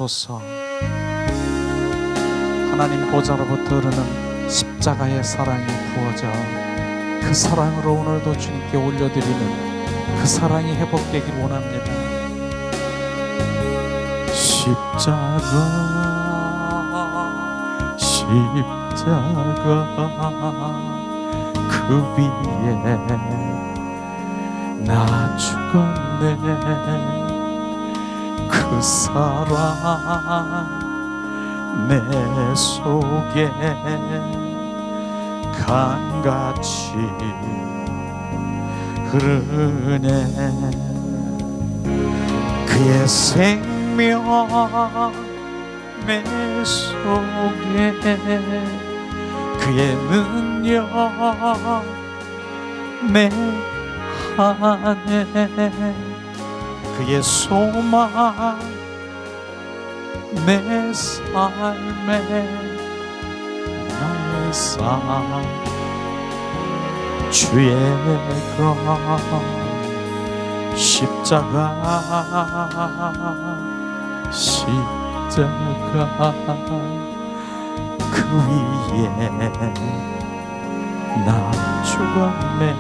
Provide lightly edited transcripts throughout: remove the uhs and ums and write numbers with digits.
주소서. 하나님 보좌로부터 흐르는 십자가의 사랑이 부어져 그 사랑으로 오늘도 주님께 올려드리는 그 사랑이 회복되길 원합니다. 십자가 그 위에 나 죽었네. 그 사랑 내 속에 강같이 흐르네. 그의 생명 내 속에 그의 능력 내 안에 그의 소망 내 삶에 나의 삶 주의 것 십자가 그 위에 나 죽었네.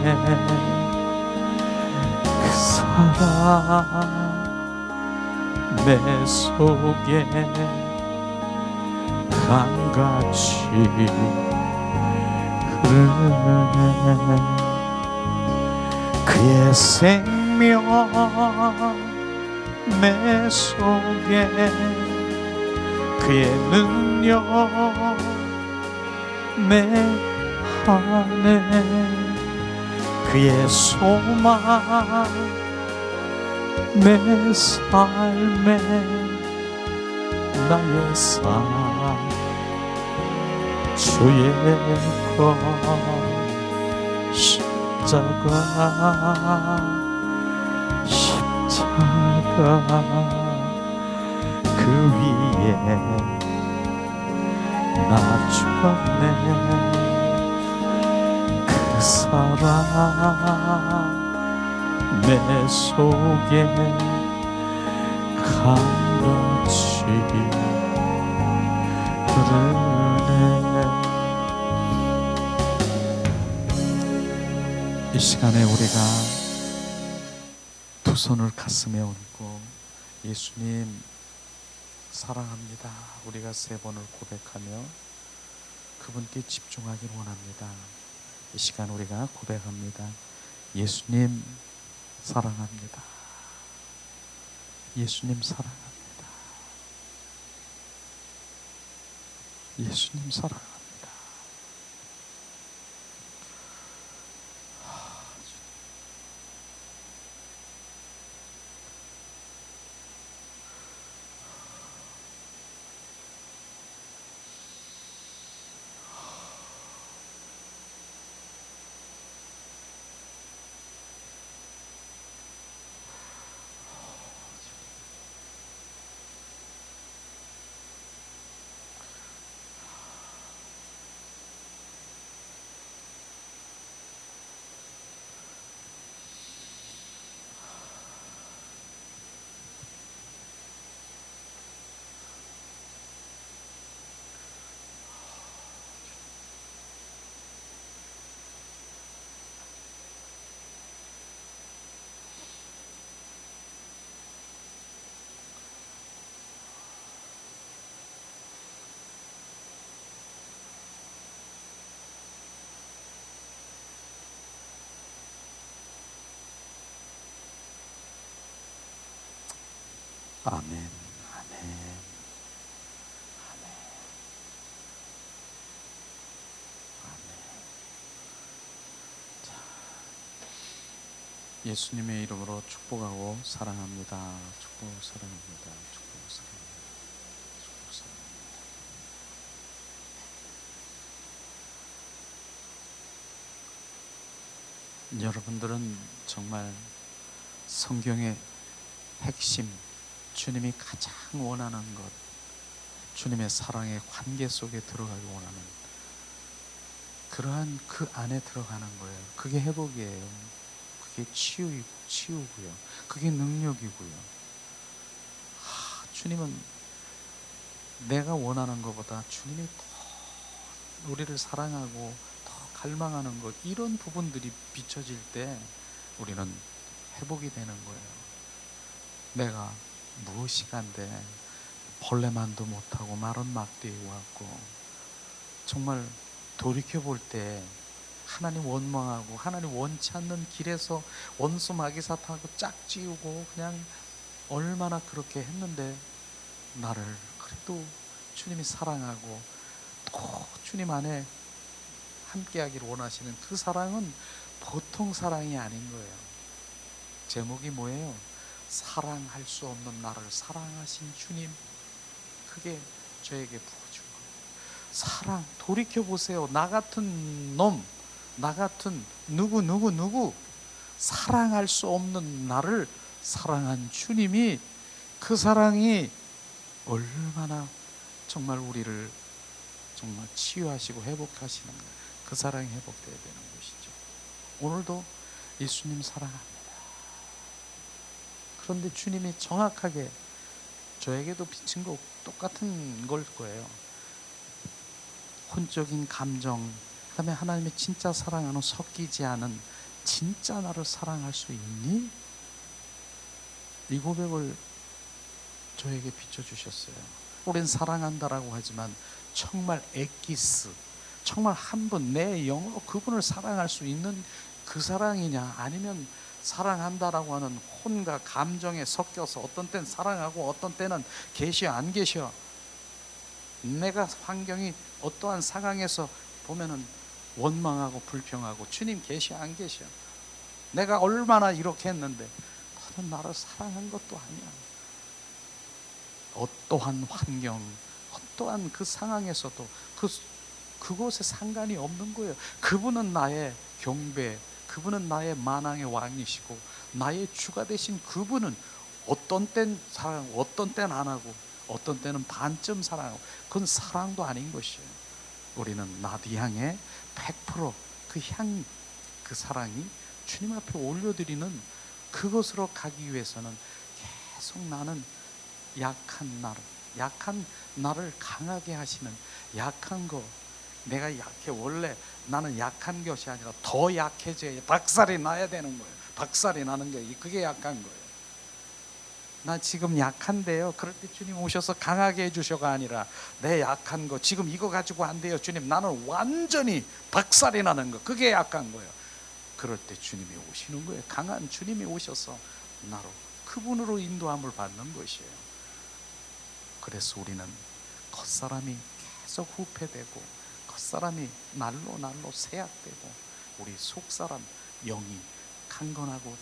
그 사랑 내 속에 강같이 흐르네. 그의 생명 내 속에 그의 능력 내 안에 그의 소망 내 삶에 나의 삶 주의 것 십자가 그 위에 나 죽었네. 그 사랑 내 속에 강같이 흐르네. 이 시간에 우리가 두 손을 가슴에 얹고 예수님 사랑합니다 우리가 3번을 고백하며 그분께 집중하길 원합니다. 이 시간 우리가 고백합니다. 예수님 사랑합니다. 예수님 사랑합니다. 예수님 사랑합니다. 아멘, 아멘, 아멘, 아멘. 자, 예수님의 이름으로 축복하고 사랑합니다. 축복 사랑합니다. 축복 사랑합니다. 축복 사랑합니다. 여러분들은 정말 성경의 핵심, 주님이 가장 원하는 것, 주님의 사랑의 관계 속에 들어가기 원하는 그러한 그 안에 들어가는 거예요. 그게 회복이에요. 그게 치유고요. 그게 능력이고요. 주님은 내가 원하는 것보다 주님이 더 우리를 사랑하고 더 갈망하는 것, 이런 부분들이 비춰질 때 우리는 회복이 되는 거예요. 내가 무엇이간데 벌레만도 못하고 마른 막대에 왔고, 정말 돌이켜볼 때 하나님 원망하고 하나님 원치 않는 길에서 원수 마귀사 타고 짝지우고 그냥 얼마나 그렇게 했는데, 나를 그래도 주님이 사랑하고 또 주님 안에 함께하기를 원하시는 그 사랑은 보통 사랑이 아닌 거예요. 제목이 뭐예요? 사랑할 수 없는 나를 사랑하신 주님. 그게 저에게 부어준 거예요. 사랑, 돌이켜보세요. 나 같은 놈, 나 같은 누구 사랑할 수 없는 나를 사랑한 주님이, 그 사랑이 얼마나 정말 우리를 정말 치유하시고 회복하시는 거예요. 그 사랑이 회복되어야 되는 것이죠. 오늘도 예수님 사랑합니다. 그런데 주님이 정확하게 저에게도 비친 거 똑같은 걸 거예요. 혼적인 감정, 그다음에 하나님의 진짜 사랑하는, 섞이지 않은 진짜 나를 사랑할 수 있니? 이 고백을 저에게 비춰주셨어요. 우린 사랑한다라고 하지만 정말 엑기스, 정말 한 분 내 영으로 그분을 사랑할 수 있는 그 사랑이냐, 아니면 사랑한다라고 하는 혼과 감정에 섞여서 어떤 때는 사랑하고 어떤 때는 계셔 안 계셔, 내가 환경이 어떠한 상황에서 보면은 원망하고 불평하고 주님 계셔 안 계셔, 내가 얼마나 이렇게 했는데 너는 나를 사랑한 것도 아니야. 어떠한 환경, 어떠한 그 상황에서도 그곳에 상관이 없는 거예요. 그분은 나의 경배, 그분은 나의 만왕의 왕이시고 나의 주가 되신 그분은 어떤 땐 사랑하고 어떤 때는 안 하고 어떤 때는 반쯤 사랑하고, 그건 사랑도 아닌 것이에요. 우리는 나도 향해 100% 그 사랑이 주님 앞에 올려드리는 그것으로 가기 위해서는 계속 나는 약한 나를 강하게 하시는, 약한 거, 내가 약해, 원래 나는 약한 것이 아니라 더 약해져야 박살이 나야 되는 거예요. 박살이 나는 게 그게 약한 거예요. 나 지금 약한데요, 그럴 때 주님 오셔서 강하게 해주셔가 아니라 내 약한 거 지금 이거 가지고 안 돼요 주님, 나는 완전히 박살이 나는 거, 그게 약한 거예요. 그럴 때 주님이 오시는 거예요. 강한 주님이 오셔서 나로, 그분으로 인도함을 받는 것이에요. 그래서 우리는 겉사람이 계속 후패되고 겉사람이 날로 세약되고 우리 속사람 영이 강건하고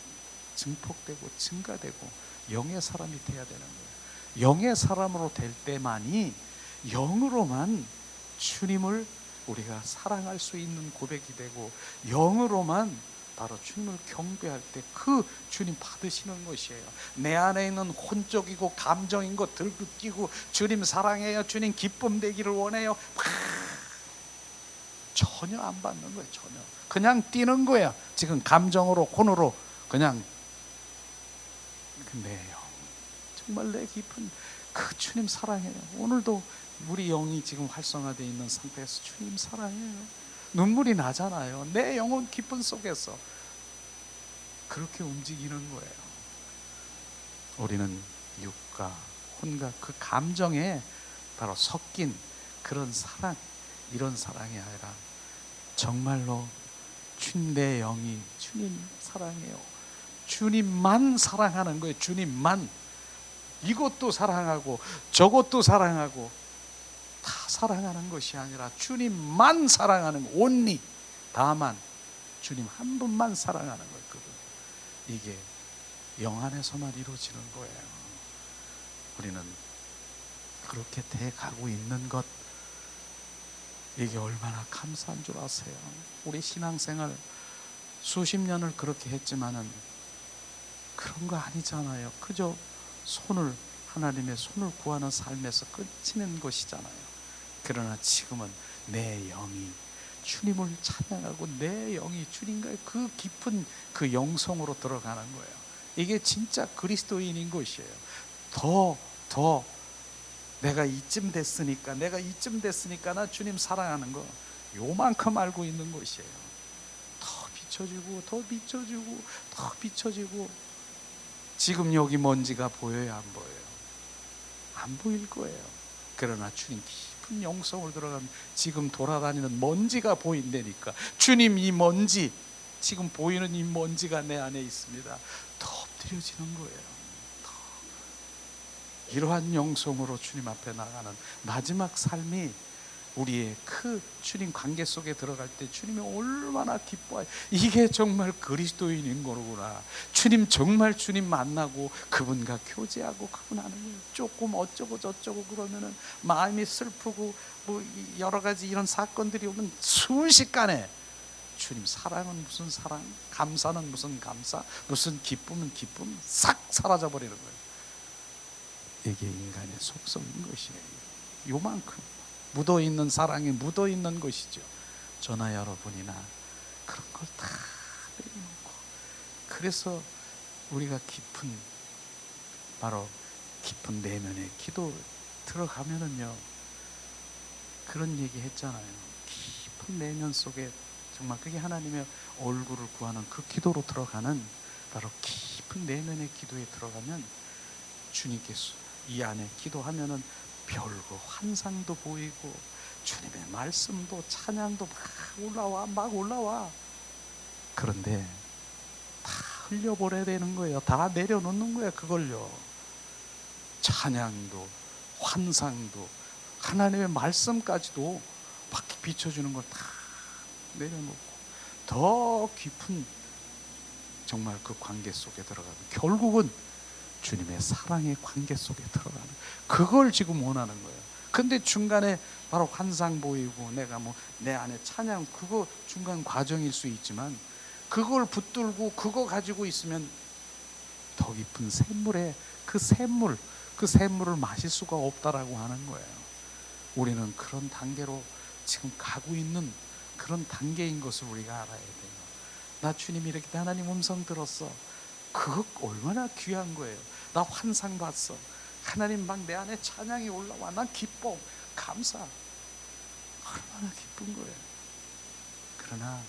증폭되고 증가되고 영의 사람이 돼야 되는 거예요. 영의 사람으로 될 때만이, 영으로만 주님을 우리가 사랑할 수 있는 고백이 되고, 영으로만 바로 주님을 경배할 때 그 주님 받으시는 것이에요. 내 안에 있는 혼적이고 감정인 것 들고 끼고 주님 사랑해요, 주님 기쁨 되기를 원해요, 전혀 안 받는 거예요. 전혀 그냥 뛰는 거야. 지금 감정으로, 혼으로 그냥 내 영, 정말 내 깊은 그 주님 사랑해요. 오늘도 우리 영이 지금 활성화되어 있는 상태에서 주님 사랑해요. 눈물이 나잖아요. 내 영혼 깊은 속에서 그렇게 움직이는 거예요. 우리는 육과 혼과 그 감정에 바로 섞인 그런 사랑, 이런 사랑이 아니라 정말로 내 영이 주님 사랑해요, 주님만 사랑하는 거예요. 주님만. 이것도 사랑하고 저것도 사랑하고 다 사랑하는 것이 아니라 주님만 사랑하는 거, 온리, 다만 주님 한 분만 사랑하는 거예요. 그분. 이게 영 안에서만 이루어지는 거예요. 우리는 그렇게 돼 가고 있는 것, 이게 얼마나 감사한 줄 아세요? 우리 신앙생활 수십 년을 그렇게 했지만은 그런 거 아니잖아요. 그저 하나님의 손을 구하는 삶에서 끝이는 것이잖아요. 그러나 지금은 내 영이 주님을 찬양하고 내 영이 주님과의 그 깊은 그 영성으로 들어가는 거예요. 이게 진짜 그리스도인인 것이에요. 더 내가 이쯤 됐으니까 나 주님 사랑하는 거 요만큼 알고 있는 것이에요. 더 비춰지고 더 비춰지고 더 비춰지고, 지금 여기 먼지가 보여요, 안 보여요? 안 보일 거예요. 그러나 주님 깊은 영성을 들어가면 지금 돌아다니는 먼지가 보인다니까. 주님, 이 먼지, 지금 보이는 이 먼지가 내 안에 있습니다. 더 엎드려지는 거예요. 더. 이러한 영성으로 주님 앞에 나가는 마지막 삶이 우리의 그 주님 관계 속에 들어갈 때 주님이 얼마나 기뻐해요. 이게 정말 그리스도인인 거구나. 주님, 정말 주님 만나고 그분과 교제하고 그분 하는 거예요. 조금 어쩌고 저쩌고 그러면은 마음이 슬프고 뭐 여러 가지 이런 사건들이 오면 순식간에 주님 사랑은 무슨 사랑, 감사는 무슨 감사, 무슨 기쁨은 기쁨, 싹 사라져 버리는 거예요. 이게 인간의 속성인 것이에요. 요만큼 묻어있는 사랑이 묻어있는 것이죠. 저나 여러분이나 그런 걸 다 내려놓고, 그래서 우리가 바로 깊은 내면의 기도 들어가면은요, 그런 얘기 했잖아요. 깊은 내면 속에 정말 그게 하나님의 얼굴을 구하는 그 기도로 들어가는, 바로 깊은 내면의 기도에 들어가면 주님께서 이 안에 기도하면은 별거 환상도 보이고 주님의 말씀도 찬양도 막 올라와. 그런데 다 흘려버려야 되는 거예요. 다 내려놓는 거예요. 그걸요. 찬양도 환상도 하나님의 말씀까지도 막 비춰주는 걸 다 내려놓고 더 깊은 정말 그 관계 속에 들어가면 결국은 주님의 사랑의 관계 속에 들어가는, 그걸 지금 원하는 거예요. 근데 중간에 바로 환상 보이고 내가 뭐 내 안에 찬양, 그거 중간 과정일 수 있지만 그걸 붙들고 그거 가지고 있으면 더 깊은 샘물에 그 샘물을 마실 수가 없다라고 하는 거예요. 우리는 그런 단계로 지금 가고 있는 그런 단계인 것을 우리가 알아야 돼요. 나 주님이 이렇게 하나님 음성 들었어. 그거 얼마나 귀한 거예요. 나 환상 봤어. 하나님 막 내 안에 찬양이 올라와. 난 기뻐, 감사. 얼마나 기쁜 거예요. 그러나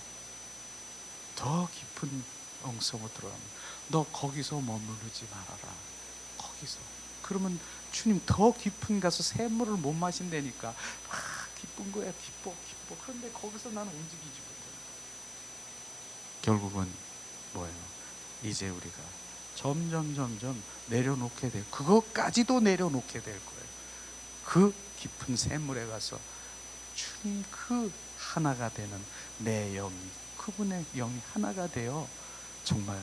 더 깊은 영성으로 들어가면 너 거기서 머무르지 말아라. 거기서. 그러면 주님 더 깊은 가서 샘물을 못 마신다니까. 기쁜 거야. 기뻐. 그런데 거기서 나는 움직이지 못해. 결국은 뭐예요? 이제 우리가 점점 내려놓게 돼. 그것까지도 내려놓게 될 거예요. 그 깊은 샘물에 가서 주님 그 하나가 되는 내 영이, 그분의 영이 하나가 되어 정말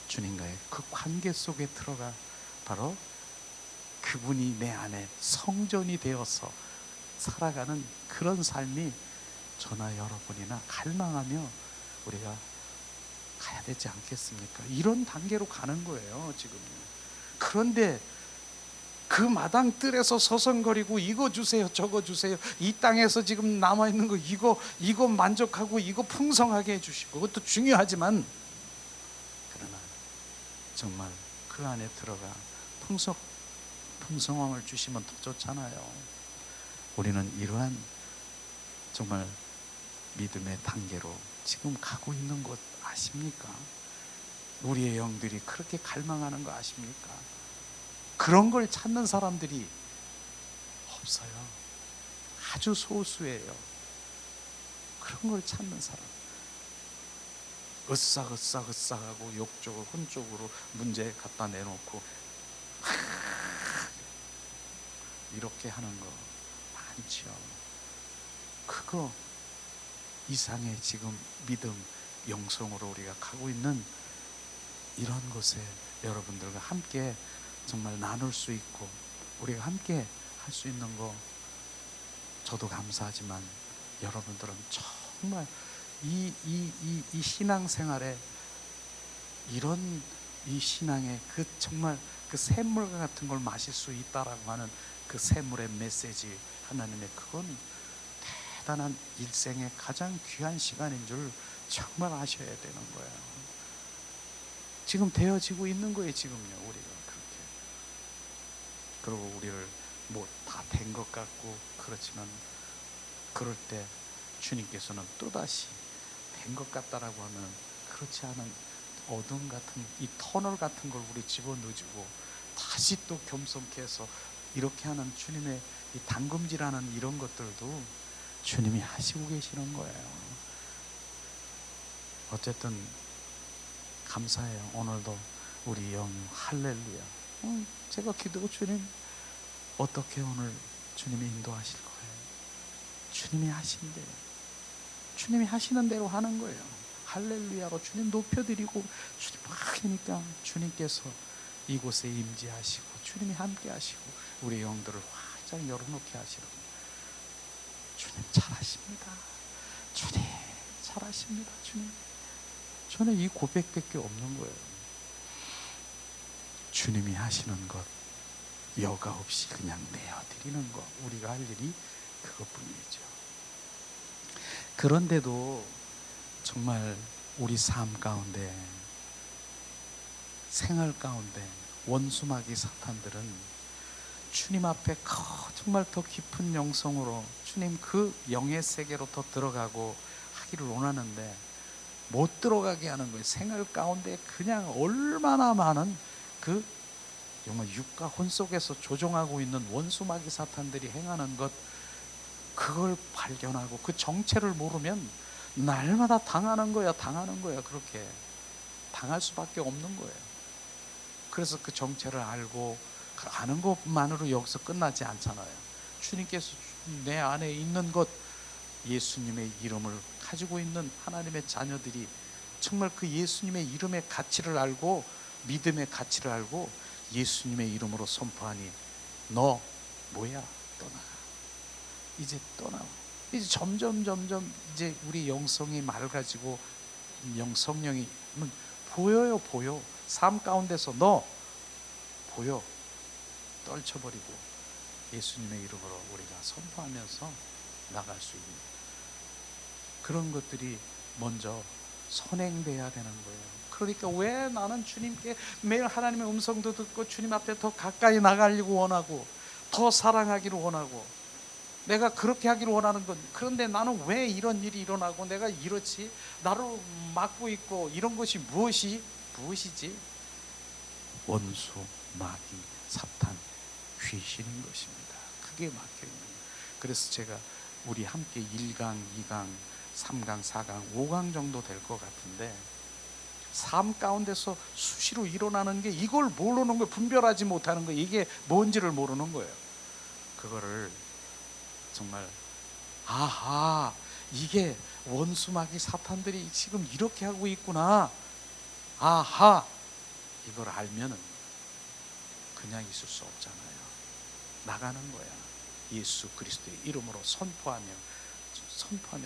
주님과의 그 관계 속에 들어가 바로 그분이 내 안에 성전이 되어서 살아가는 그런 삶이 저나 여러분이나 갈망하며 우리가 가야 되지 않겠습니까? 이런 단계로 가는 거예요, 지금. 그런데 그 마당 뜰에서 서성거리고 이거 주세요, 저거 주세요, 이 땅에서 지금 남아있는 거 이거 만족하고 이거 풍성하게 해주시고, 그것도 중요하지만 그러나 정말 그 안에 들어가 풍성함을 주시면 더 좋잖아요. 우리는 이러한 정말 믿음의 단계로 지금 가고 있는 것 아십니까? 우리의 영들이 그렇게 갈망하는 거 아십니까? 그런 걸 찾는 사람들이 없어요. 아주 소수예요. 그런 걸 찾는 사람. 으싹하고 욕적으로 혼적으로 문제 갖다 내놓고 이렇게 하는 거 많죠. 그거 이상의 지금 믿음, 영성으로 우리가 가고 있는 이런 곳에 여러분들과 함께 정말 나눌 수 있고 우리가 함께 할 수 있는 거 저도 감사하지만 여러분들은 정말 이 신앙생활에 이런 이 신앙의 그 정말 그 샘물과 같은 걸 마실 수 있다라고 하는 그 샘물의 메시지, 하나님의 그건 대단한 일생의 가장 귀한 시간인 줄 정말 아셔야 되는 거예요. 지금 되어지고 있는 거예요. 지금요, 우리가 그렇게. 그리고 우리를 뭐 다 된 것 같고 그렇지만, 그럴 때 주님께서는 또다시 된 것 같다라고 하면 그렇지 않은 어둠 같은 이 터널 같은 걸 우리 집어넣어주고 다시 또 겸손케 해서 이렇게 하는 주님의 이 담금질하는 이런 것들도 주님이 하시고 계시는 거예요. 어쨌든 감사해요. 오늘도 우리 영 할렐루야. 제가 기도, 주님 어떻게 오늘 주님이 인도하실 거예요? 주님이 하신대요. 주님이 하시는 대로 하는 거예요. 할렐루야로 주님 높여드리고 주님 막 하니까 주님께서 이곳에 임재하시고 주님이 함께 하시고 우리 영들을 활짝 열어놓게 하시는 거예요. 주님 잘하십니다. 주님 잘하십니다. 주님, 저는 이 고백밖에 없는 거예요. 주님이 하시는 것 여과 없이 그냥 내어드리는 것, 우리가 할 일이 그것뿐이죠. 그런데도 정말 우리 삶 가운데, 생활 가운데 원수마귀 사탄들은 주님 앞에 정말 더 깊은 영성으로 주님 그 영의 세계로 더 들어가고 하기를 원하는데 못 들어가게 하는 거예요. 생활 가운데 그냥 얼마나 많은 그 정말 육과 혼 속에서 조종하고 있는 원수마귀 사탄들이 행하는 것, 그걸 발견하고 그 정체를 모르면 날마다 당하는 거야. 그렇게 당할 수밖에 없는 거예요. 그래서 그 정체를 알고 아는 것만으로 여기서 끝나지 않잖아요. 주님께서 내 안에 있는 것, 예수님의 이름을 가지고 있는 하나님의 자녀들이 정말 그 예수님의 이름의 가치를 알고 믿음의 가치를 알고 예수님의 이름으로 선포하니 너 뭐야? 떠나. 이제 떠나. 이제 점점 이제 우리 영성이 맑아지고 성령이 보여. 삶 가운데서 너 보여. 떨쳐버리고 예수님의 이름으로 우리가 선포하면서 나갈 수 있는 그런 것들이 먼저 선행돼야 되는 거예요. 그러니까 왜 나는 주님께 매일 하나님의 음성도 듣고 주님 앞에 더 가까이 나가려고 원하고 더 사랑하기를 원하고 내가 그렇게 하기를 원하는 건, 그런데 나는 왜 이런 일이 일어나고 내가 이렇지? 나를 막고 있고 이런 것이 무엇이지? 원수, 마귀, 사탄, 귀신인 것입니다. 그게 막혀 있는 거예요. 그래서 제가 우리 함께 1강, 2강, 3강, 4강, 5강 정도 될 것 같은데 삶 가운데서 수시로 일어나는 게 이걸 모르는 거예요. 분별하지 못하는 거예요. 이게 뭔지를 모르는 거예요. 그거를 정말 아하, 이게 원수마귀 사탄들이 지금 이렇게 하고 있구나. 아하, 이걸 알면은 그냥 있을 수 없잖아요. 나가는 거야. 예수 그리스도의 이름으로 선포하며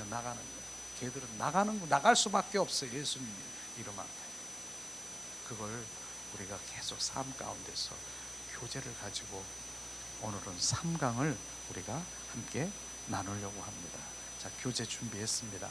나가는 거야. 걔들은 나갈 수밖에 없어요. 예수님 이름 앞에. 그걸 우리가 계속 삶 가운데서 교제를 가지고 오늘은 3강을 우리가 함께 나누려고 합니다. 자, 교제 준비했습니다.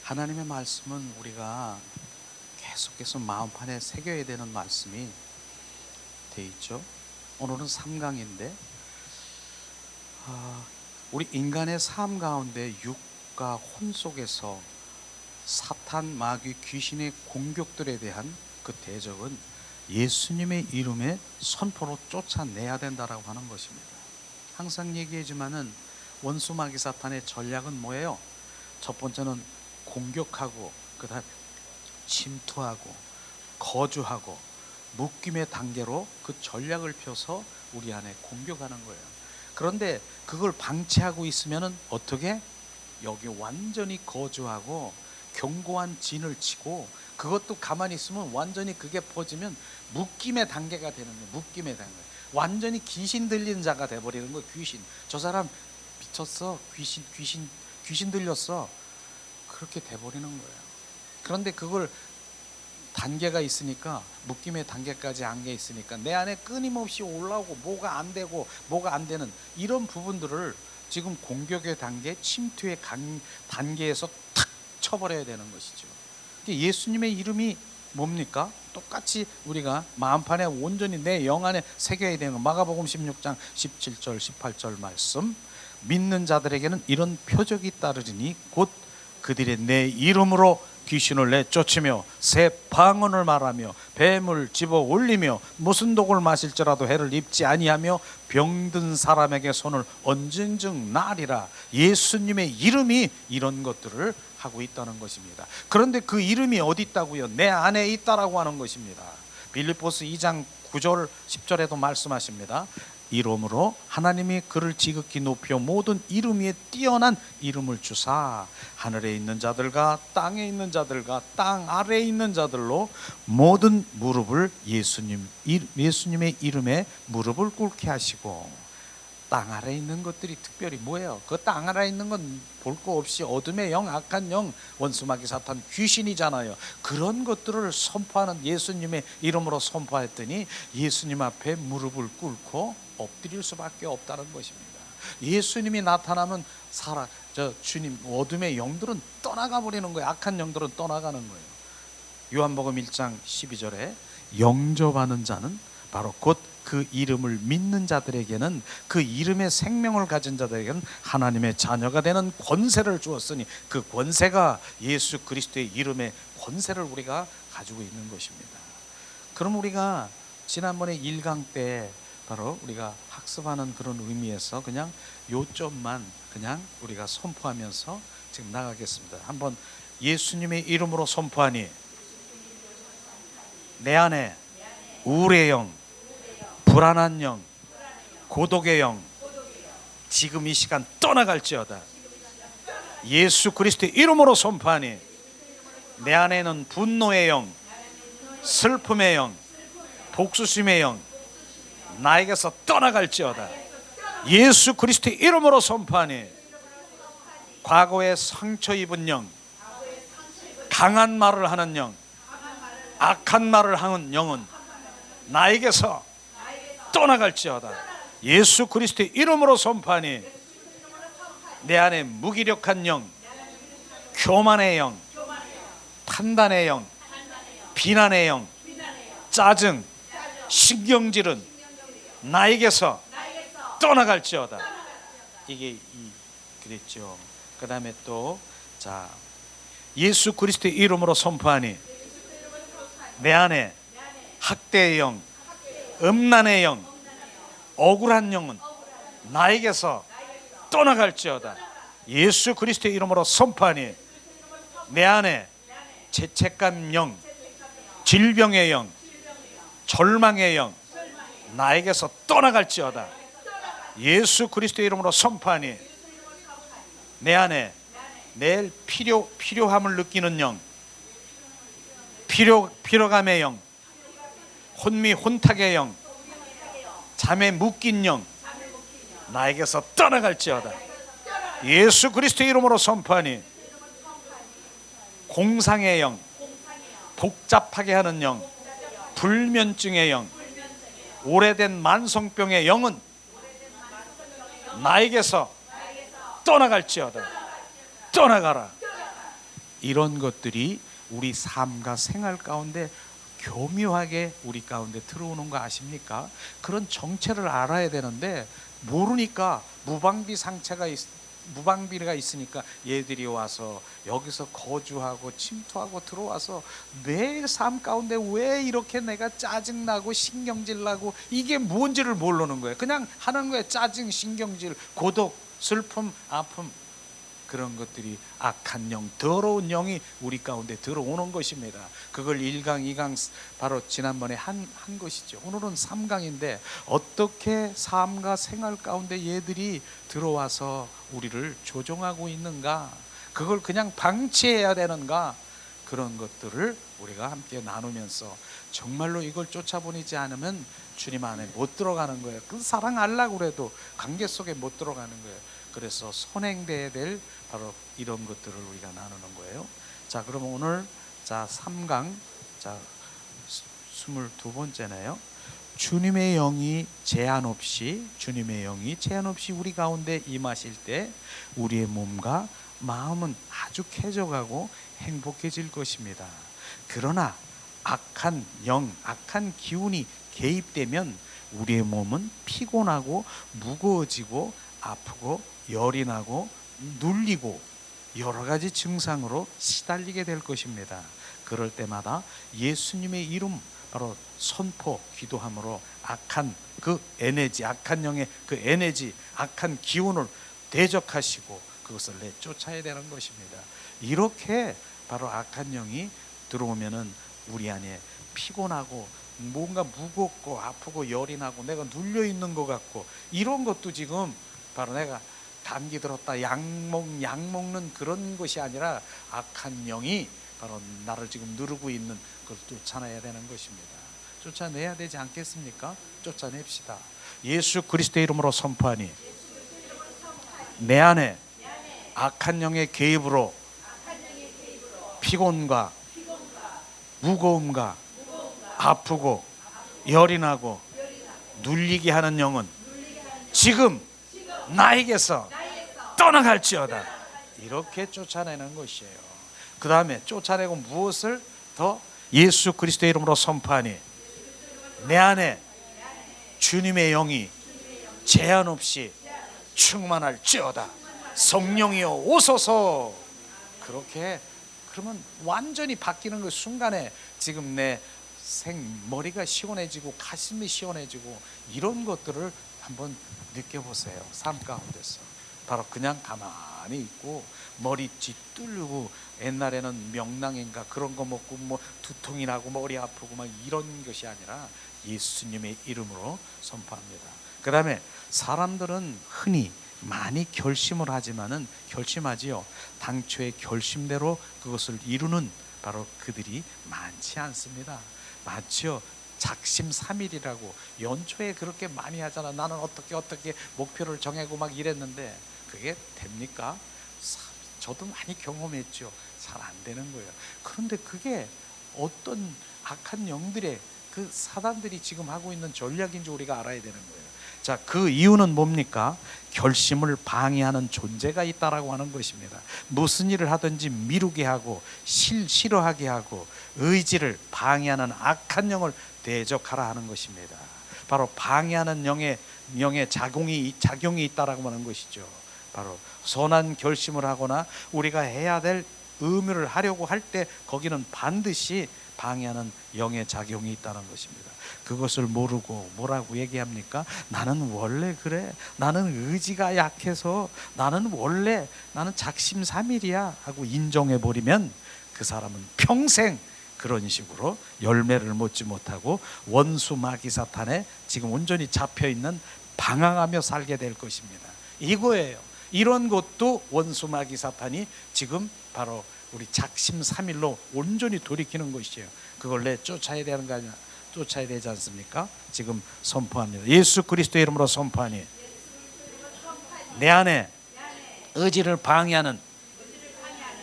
하나님의 말씀은 우리가 계속해서 마음판에 새겨야 되는 말씀이 돼 있죠. 오늘은 3강인데 우리 인간의 삶 가운데 육과 혼 속에서 사탄, 마귀, 귀신의 공격들에 대한 그 대적은 예수님의 이름의 선포로 쫓아내야 된다라고 하는 것입니다. 항상 얘기하지만은 원수 마귀 사탄의 전략은 뭐예요? 첫 번째는 공격하고, 그 다음 침투하고 거주하고 묶임의 단계로 그 전략을 펴서 우리 안에 공격하는 거예요. 그런데 그걸 방치하고 있으면은 어떻게? 여기 완전히 거주하고 견고한 진을 치고, 그것도 가만히 있으면 완전히 그게 퍼지면 묶임의 단계가 되는 거예요. 묶임의 단계. 완전히 귀신 들린 자가 돼버리는 거예요. 귀신. 저 사람 미쳤어. 귀신 들렸어. 그렇게 돼버리는 거예요. 그런데 그걸 단계가 있으니까, 묶임의 단계까지 안개 있으니까 내 안에 끊임없이 올라오고 뭐가 안 되고 뭐가 안 되는 이런 부분들을 지금 공격의 단계, 침투의 단계에서 탁 쳐버려야 되는 것이죠. 예수님의 이름이 뭡니까? 똑같이 우리가 마음판에 온전히 내 영 안에 새겨야 되는 거. 마가복음 16장 17절 18절 말씀, 믿는 자들에게는 이런 표적이 따르리니 곧 그들의 내 이름으로 귀신을 내쫓으며 새 방언을 말하며 뱀을 집어 올리며 무슨 독을 마실지라도 해를 입지 아니하며 병든 사람에게 손을 얹은 즉 나으리라. 예수님의 이름이 이런 것들을 하고 있다는 것입니다. 그런데 그 이름이 어디 있다고요? 내 안에 있다라고 하는 것입니다. 빌립보스 2장 9절 10절에도 말씀하십니다. 이름으로 하나님이 그를 지극히 높여 모든 이름 위에 뛰어난 이름을 주사 하늘에 있는 자들과 땅에 있는 자들과 땅 아래에 있는 자들로 모든 무릎을 예수님의 이름에 무릎을 꿇게 하시고. 땅 아래에 있는 것들이 특별히 뭐예요? 그 땅 아래에 있는 건 볼 거 없이 어둠의 영, 악한 영, 원수마귀 사탄, 귀신이잖아요. 그런 것들을 선포하는, 예수님의 이름으로 선포했더니 예수님 앞에 무릎을 꿇고 엎드릴 수밖에 없다는 것입니다. 예수님이 나타나면 주님, 어둠의 영들은 떠나가 버리는 거예요. 악한 영들은 떠나가는 거예요. 요한복음 1장 12절에 영접하는 자는 바로 곧 그 이름을 믿는 자들에게는, 그 이름의 생명을 가진 자들에게는 하나님의 자녀가 되는 권세를 주었으니, 그 권세가 예수 그리스도의 이름의 권세를 우리가 가지고 있는 것입니다. 그럼 우리가 지난번에 1강 때 바로 우리가 학습하는 그런 의미에서 그냥 요점만 그냥 우리가 선포하면서 지금 나가겠습니다. 한번 예수님의 이름으로 선포하니 내 안에 우울의 영, 불안한 영, 고독의 영 지금 이 시간 떠나갈지어다. 예수 그리스도의 이름으로 선포하니 내 안에는 분노의 영, 슬픔의 영, 복수심의 영 나에게서 떠나갈지어다. 예수 그리스도의 이름으로 선포하니 과거에 상처 입은 영, 강한 말을 하는 영, 악한 말을 하는 영은 나에게서 떠나갈지어다. 예수 그리스도의 이름으로 선포하니 내 안에 무기력한 영, 교만의 영, 판단의 영, 비난의 영, 짜증, 신경질은 나에게서 떠나갈지어다. 이게 그랬죠. 그 다음에 또 예수 그리스도의 이름으로 선포하니 내 안에 학대의 영, 음란의 영, 억울한 영은 나에게서 떠나갈지어다. 예수 그리스도의 이름으로 선포하니 내 안에 죄책감 영, 질병의 영, 절망의 영 나에게서 떠나갈지어다. 예수 그리스도의 이름으로 선포하니 내 안에 내일 필요함을 느끼는 영, 피로감의 영, 혼미 혼탁의 영, 잠에 묶인 영 나에게서 떠나갈지어다. 예수 그리스도의 이름으로 선포하니 공상의 영, 복잡하게 하는 영, 불면증의 영, 오래된 만성병의 영은 나에게서 떠나갈지어다. 떠나가라. 이런 것들이 우리 삶과 생활 가운데 교묘하게 우리 가운데 들어오는 거 아십니까? 그런 정체를 알아야 되는데 모르니까 무방비가 있으니까 얘들이 와서 여기서 거주하고 침투하고 들어와서 매일 삶 가운데 왜 이렇게 내가 짜증나고 신경질나고 이게 뭔지를 모르는 거예요. 그냥 하는 거예요. 짜증, 신경질, 고독, 슬픔, 아픔. 그런 것들이 악한 영, 더러운 영이 우리 가운데 들어오는 것입니다. 그걸 1강, 2강 바로 지난번에 한 것이죠. 오늘은 3강인데 어떻게 삶과 생활 가운데 얘들이 들어와서 우리를 조종하고 있는가, 그걸 그냥 방치해야 되는가, 그런 것들을 우리가 함께 나누면서 정말로 이걸 쫓아보내지 않으면 주님 안에 못 들어가는 거예요. 그 사랑하려고 해도 관계 속에 못 들어가는 거예요. 그래서 선행돼야 될 바로 이런 것들을 우리가 나누는 거예요. 자, 그러면 오늘 3강 22번째네요. 주님의 영이 제한 없이 우리 가운데 임하실 때 우리의 몸과 마음은 아주 쾌적하고 행복해질 것입니다. 그러나 악한 기운이 개입되면 우리의 몸은 피곤하고 무거워지고 아프고 열이 나고 눌리고 여러 가지 증상으로 시달리게 될 것입니다. 그럴 때마다 예수님의 이름 바로 선포 기도함으로 악한 그 에너지, 악한 영의 그 에너지, 악한 기운을 대적하시고 그것을 내쫓아야 되는 것입니다. 이렇게 바로 악한 영이 들어오면은 우리 안에 피곤하고 뭔가 무겁고 아프고 열이 나고 내가 눌려 있는 것 같고 이런 것도 지금 바로 내가 감기 들었다 약 먹는 그런 것이 아니라 악한 영이 바로 나를 지금 누르고 있는 그걸 쫓아내야 되는 것입니다. 쫓아내야 되지 않겠습니까? 쫓아냅시다. 예수 그리스도의 이름으로 선포하니 내 안에 악한 영의 개입으로 피곤과 무거움과 아프고 열이 나고 눌리게 하는 영은 지금 나에게서 떠나갈지어다. 이렇게 쫓아내는 것이에요. 그 다음에 쫓아내고 무엇을 더? 예수 그리스도의 이름으로 선포하니 내 안에 주님의 영이 제한 없이 충만할지어다. 성령이여 오소서. 그렇게 그러면 완전히 바뀌는 그 순간에 지금 내 머리가 시원해지고 가슴이 시원해지고 이런 것들을 한번 느껴보세요. 삶 가운데서 바로 그냥 가만히 있고 머리 쥐뚫고 옛날에는 명랑인가 그런 거 먹고 뭐 두통이 나고 머리 아프고 막 이런 것이 아니라 예수님의 이름으로 선포합니다. 그 다음에 사람들은 흔히 많이 결심을 하지만은 결심하지요. 당초의 결심대로 그것을 이루는 바로 그들이 많지 않습니다. 맞죠? 작심삼일이라고 연초에 그렇게 많이 하잖아. 나는 어떻게 목표를 정하고 막 이랬는데 그게 됩니까? 저도 많이 경험했죠. 잘 안 되는 거예요. 그런데 그게 어떤 악한 영들의 그 사단들이 지금 하고 있는 전략인지 우리가 알아야 되는 거예요. 자, 그 이유는 뭡니까? 결심을 방해하는 존재가 있다라고 하는 것입니다. 무슨 일을 하든지 미루게 하고 싫어하게 하고 의지를 방해하는 악한 영을 대적하라 하는 것입니다. 바로 방해하는 영의 작용이 있다라고 하는 것이죠. 바로 선한 결심을 하거나 우리가 해야 될 의무를 하려고 할 때 거기는 반드시 방해하는 영의 작용이 있다는 것입니다. 그것을 모르고 뭐라고 얘기합니까? 나는 원래 그래. 나는 의지가 약해서 나는 작심삼일이야 하고 인정해버리면 그 사람은 평생 그런 식으로 열매를 맺지 못하고 원수 마귀 사탄에 지금 온전히 잡혀있는 방황하며 살게 될 것입니다. 이거예요. 이런 것도 원수 마귀 사탄이 지금 바로 우리 작심삼일로 온전히 돌이키는 것이에요. 그걸 쫓아야 되는 거 아니야? 쫓아야 되지 않습니까? 지금 선포합니다. 예수 그리스도의 이름으로 선포하니 내 안에 의지를 방해하는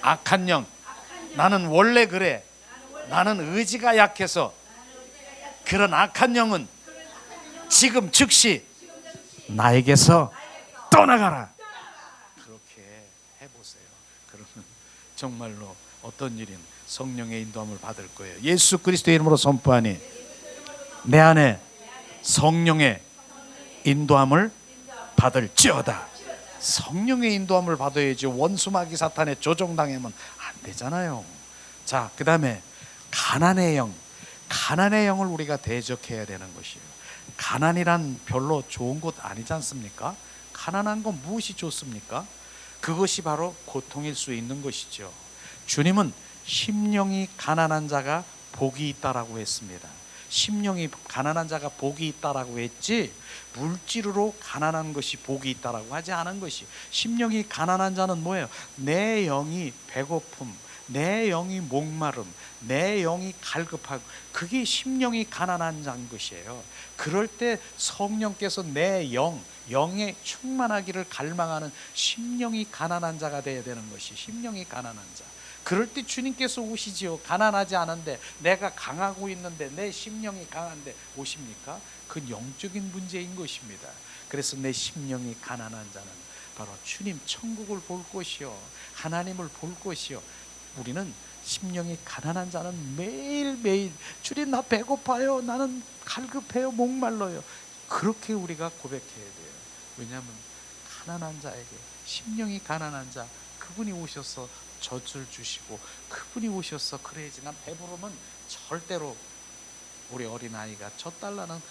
악한 영, 나는 원래 그래. 나는 의지가 약해서 그런 악한 영은 지금 즉시 나에게서 떠나가라. 그렇게 해보세요. 그러면 정말로 어떤 일인 성령의 인도함을 받을 거예요. 예수 그리스도의 이름으로 선포하니 내 안에 성령의 인도함을 받을지어다. 성령의 인도함을 받아야지 원수 마귀 사탄의 조종당하면 안 되잖아요. 자, 그 다음에 가난의 영을 우리가 대적해야 되는 것이에요. 가난이란 별로 좋은 것 아니지 않습니까? 가난한 건 무엇이 좋습니까? 그것이 바로 고통일 수 있는 것이죠. 주님은 심령이 가난한 자가 복이 있다라고 했습니다. 심령이 가난한 자가 복이 있다라고 했지 물질으로 가난한 것이 복이 있다라고 하지 않은 것이. 심령이 가난한 자는 뭐예요? 내 영이 배고픔, 내 영이 목마름, 내 영이 갈급하고, 그게 심령이 가난한 자인 것이에요. 그럴 때 성령께서 내 영에 충만하기를 갈망하는 심령이 가난한 자가 되어야 되는 것이, 심령이 가난한 자. 그럴 때 주님께서 오시지요. 가난하지 않은데, 내가 강하고 있는데, 내 심령이 강한데 오십니까? 그건 영적인 문제인 것입니다. 그래서 내 심령이 가난한 자는 바로 주님 천국을 볼 것이요, 하나님을 볼 것이요. 우리는 심령이 가난한 자는 매일매일 주님 나 배고파요, 나는 갈급해요, 목말라요, 그렇게 우리가 고백해야 돼요. 왜냐하면 가난한 자에게, 심령이 가난한 자, 그분이 오셔서 젖을 주시고, 그분이 오셔서 그래야지. 난 배부르면 절대로, 우리 어린아이가 젖달라는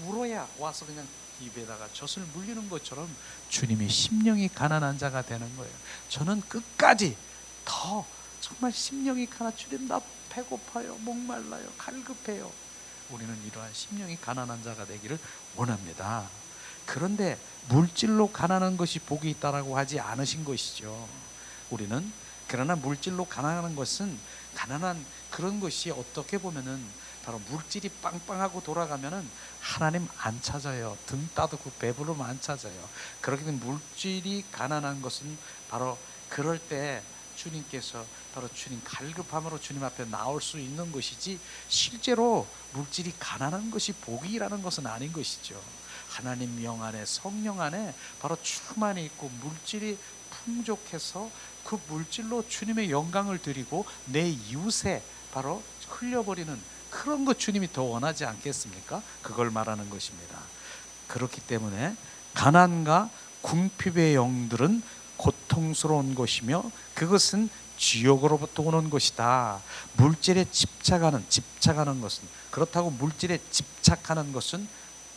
울어야 와서 그냥 입에다가 젖을 물리는 것처럼 주님이 심령이 가난한 자가 되는 거예요. 저는 끝까지 더 정말 심령이 가난, 주님 나 배고파요, 목말라요, 갈급해요. 우리는 이러한 심령이 가난한 자가 되기를 원합니다. 그런데 물질로 가난한 것이 복이 있다라고 하지 않으신 것이죠. 우리는, 그러나 물질로 가난한 것은, 가난한 그런 것이 어떻게 보면은 바로 물질이 빵빵하고 돌아가면은 하나님 안 찾아요. 등 따뜻고 배부르면 안 찾아요. 그렇기 때문에 물질이 가난한 것은 바로 그럴 때 주님께서 바로 주님 갈급함으로 주님 앞에 나올 수 있는 것이지, 실제로 물질이 가난한 것이 복이라는 것은 아닌 것이죠. 하나님 영 안에, 성령 안에 바로 충만이 있고 물질이 풍족해서 그 물질로 주님의 영광을 드리고 내 이웃에 바로 흘려버리는 그런 것 주님이 더 원하지 않겠습니까? 그걸 말하는 것입니다. 그렇기 때문에 가난과 궁핍의 영들은 고통스러운 것이며 그것은 지옥으로부터 오는 것이다. 물질에 집착하는 것은, 그렇다고 물질에 집착하는 것은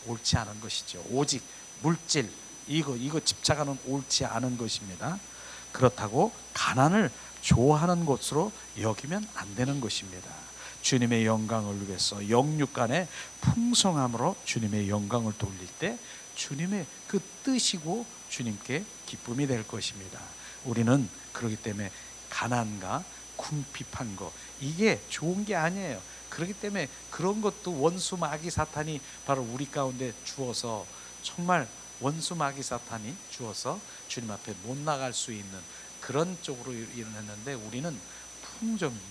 옳지 않은 것이죠. 오직 물질, 이거 집착하는 옳지 않은 것입니다. 그렇다고 가난을 좋아하는 것으로 여기면 안 되는 것입니다. 주님의 영광을 위해서 영육간의 풍성함으로 주님의 영광을 돌릴 때 주님의 그 뜻이고 주님께 기쁨이 될 것입니다. 우리는 그렇기 때문에 가난과 궁핍한 거, 이게 좋은 게 아니에요. 그렇기 때문에 그런 것도 원수 마귀 사탄이 바로 우리 가운데 주어서, 정말 원수 마귀 사탄이 주어서 주님 앞에 못 나갈 수 있는 그런 쪽으로 일어났는데, 우리는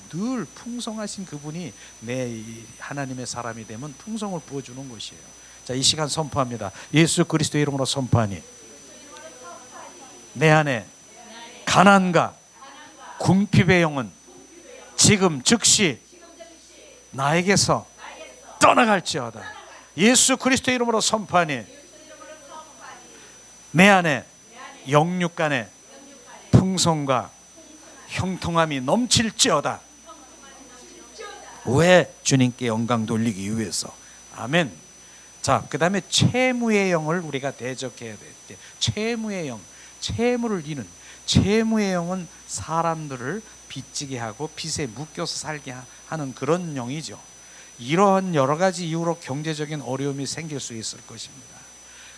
늘 풍성하신 그분이 내 하나님의 사람이 되면 풍성을 부어주는 것이에요. 자, 이 시간 선포합니다. 예수 그리스도의 이름으로 선포하니 내 안에 가난과 궁핍의 영은 지금 즉시 나에게서 떠나갈지어다. 예수 그리스도의 이름으로 선포하니 내 안에 영육간의 풍성과 형통함이 넘칠지어다. 왜? 주님께 영광 돌리기 위해서. 아멘. 자, 그 다음에 채무의 영을 우리가 대적해야 돼. 채무의 영, 채무를 이는, 채무의 영은 사람들을 빚지게 하고 빚에 묶여서 살게 하는 그런 영이죠. 이러한 여러 가지 이유로 경제적인 어려움이 생길 수 있을 것입니다.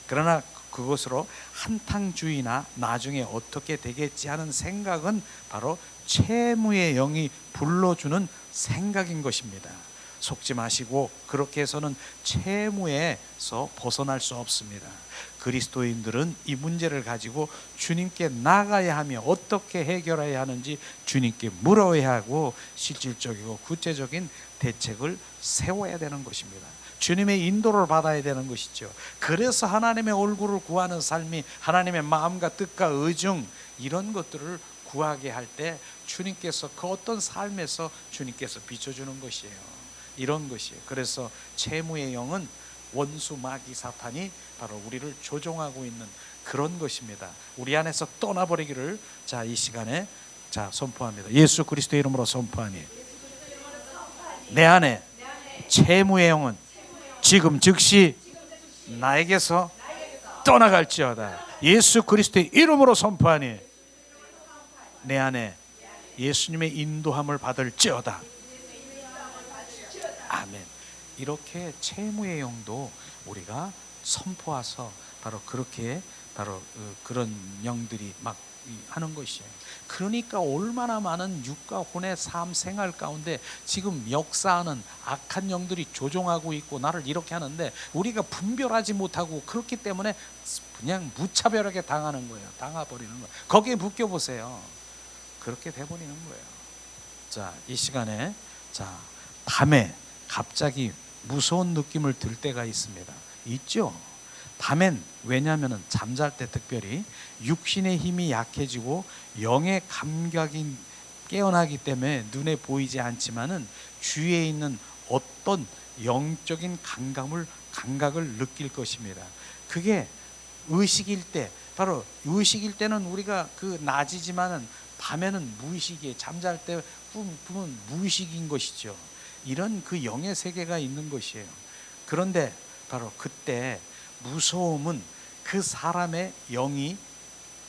그러나 그것으로 한탕주의나 나중에 어떻게 되겠지 하는 생각은 바로 채무의 영이 불러주는 생각인 것입니다. 속지 마시고 그렇게 해서는 채무에서 벗어날 수 없습니다. 그리스도인들은 이 문제를 가지고 주님께 나가야 하며 어떻게 해결해야 하는지 주님께 물어야 하고 실질적이고 구체적인 대책을 세워야 되는 것입니다. 주님의 인도를 받아야 되는 것이죠. 그래서 하나님의 얼굴을 구하는 삶이, 하나님의 마음과 뜻과 의중, 이런 것들을 구하게 할 때 주님께서 그 어떤 삶에서 주님께서 비춰주는 것이에요. 이런 것이에요. 그래서 채무의 영은 원수 마귀 사탄이 바로 우리를 조종하고 있는 그런 것입니다. 우리 안에서 떠나버리기를 자, 이 시간에 자, 선포합니다. 예수 그리스도의 이름으로 선포하니 내 안에 채무의 영은 지금 즉시 나에게서 떠나갈지어다. 예수 그리스도의 이름으로 선포하니 내 안에 예수님의 인도함을 받을지어다. 아멘. 이렇게 채무의 영도 우리가 선포해서 바로 그렇게 바로 그런 영들이 막 하는 것이에요. 그러니까 얼마나 많은 육과 혼의 삶 생활 가운데 지금 역사하는 악한 영들이 조종하고 있고 나를 이렇게 하는데 우리가 분별하지 못하고 그렇기 때문에 그냥 무차별하게 당하는 거예요. 당해버리는 거예요. 거기에 묶여보세요. 그렇게 돼버리는 거예요. 자, 이 시간에 자, 밤에 갑자기 무서운 느낌을 들 때가 있습니다. 있죠? 밤엔 왜냐하면 잠잘 때 특별히 육신의 힘이 약해지고 영의 감각이 깨어나기 때문에 눈에 보이지 않지만은 주위에 있는 어떤 영적인 감각을 느낄 것입니다. 그게 의식일 때, 바로 의식일 때는 우리가 그 낮이지만은 밤에는 무의식이에요. 잠잘 때 꿈은 무의식인 것이죠. 이런 그 영의 세계가 있는 것이에요. 그런데 바로 그때 무서움은 그 사람의 영이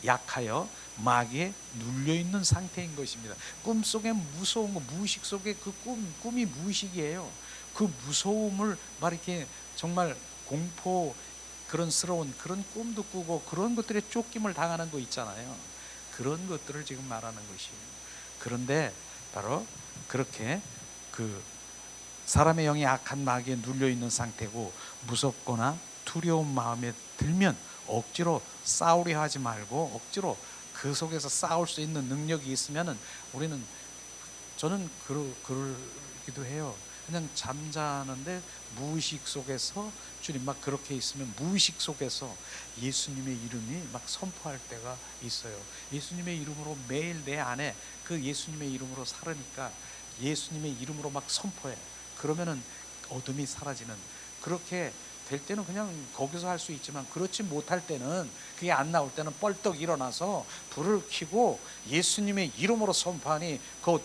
약하여 마귀에 눌려있는 상태인 것입니다. 꿈속에 무서운 거, 무의식 속에 그 꿈이 무의식이에요. 그 무서움을 막 이렇게 정말 공포 그런스러운 그런 꿈도 꾸고 그런 것들에 쫓김을 당하는 거 있잖아요. 그런 것들을 지금 말하는 것이에요. 그런데 바로 그렇게 그 사람의 영이 악한 마귀에 눌려있는 상태고 무섭거나 두려운 마음에 들면 억지로 싸우려 하지 말고 억지로 그 속에서 싸울 수 있는 능력이 있으면은 저는 그러기도 해요. 그냥 잠자는데 무의식 속에서 주님 막 그렇게 있으면 무의식 속에서 예수님의 이름이 막 선포할 때가 있어요. 예수님의 이름으로 매일 내 안에 그 예수님의 이름으로 살으니까 예수님의 이름으로 막 선포해. 그러면은 어둠이 사라지는, 그렇게 될 때는 그냥 거기서 할 수 있지만 그렇지 못할 때는, 그게 안 나올 때는 뻘떡 일어나서 불을 켜고 예수님의 이름으로 선포하니 그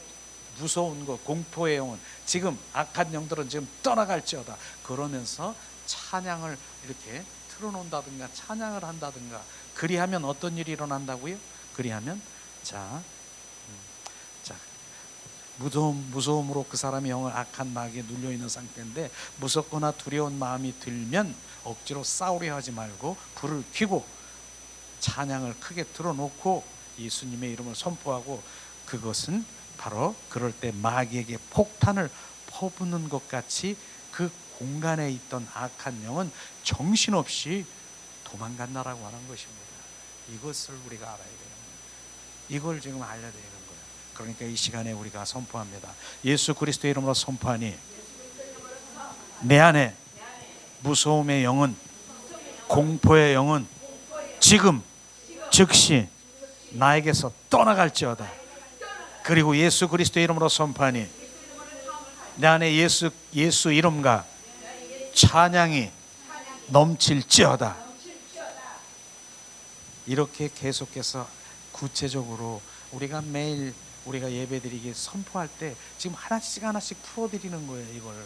무서운 것, 공포의 영은 지금 악한 영들은 지금 떠나갈지어다. 그러면서 찬양을 이렇게 틀어놓는다든가 찬양을 한다든가, 그리하면 어떤 일이 일어난다고요? 그리하면 자 무서움으로 그 사람의 영을 악한 마귀에 눌려있는 상태인데 무섭거나 두려운 마음이 들면 억지로 싸우려 하지 말고 불을 켜고 찬양을 크게 틀어놓고 예수님의 이름을 선포하고, 그것은 바로 그럴 때 마귀에게 폭탄을 퍼붓는 것 같이 그 공간에 있던 악한 영은 정신없이 도망간다라고 하는 것입니다. 이것을 우리가 알아야 되는 거예요. 이걸 지금 알려야 되는 거예요. 그러니까 이 시간에 우리가 선포합니다. 예수 그리스도의 이름으로 선포하니 내 안에 무서움의 영은, 공포의 영은 지금 즉시 나에게서 떠나갈지어다. 그리고 예수 그리스도의 이름으로 선포하니 내 안에 예수 이름과 찬양이 넘칠지어다. 이렇게 계속해서 구체적으로 우리가 매일 우리가 예배드리기 선포할 때 지금 하나씩 풀어드리는 거예요. 이걸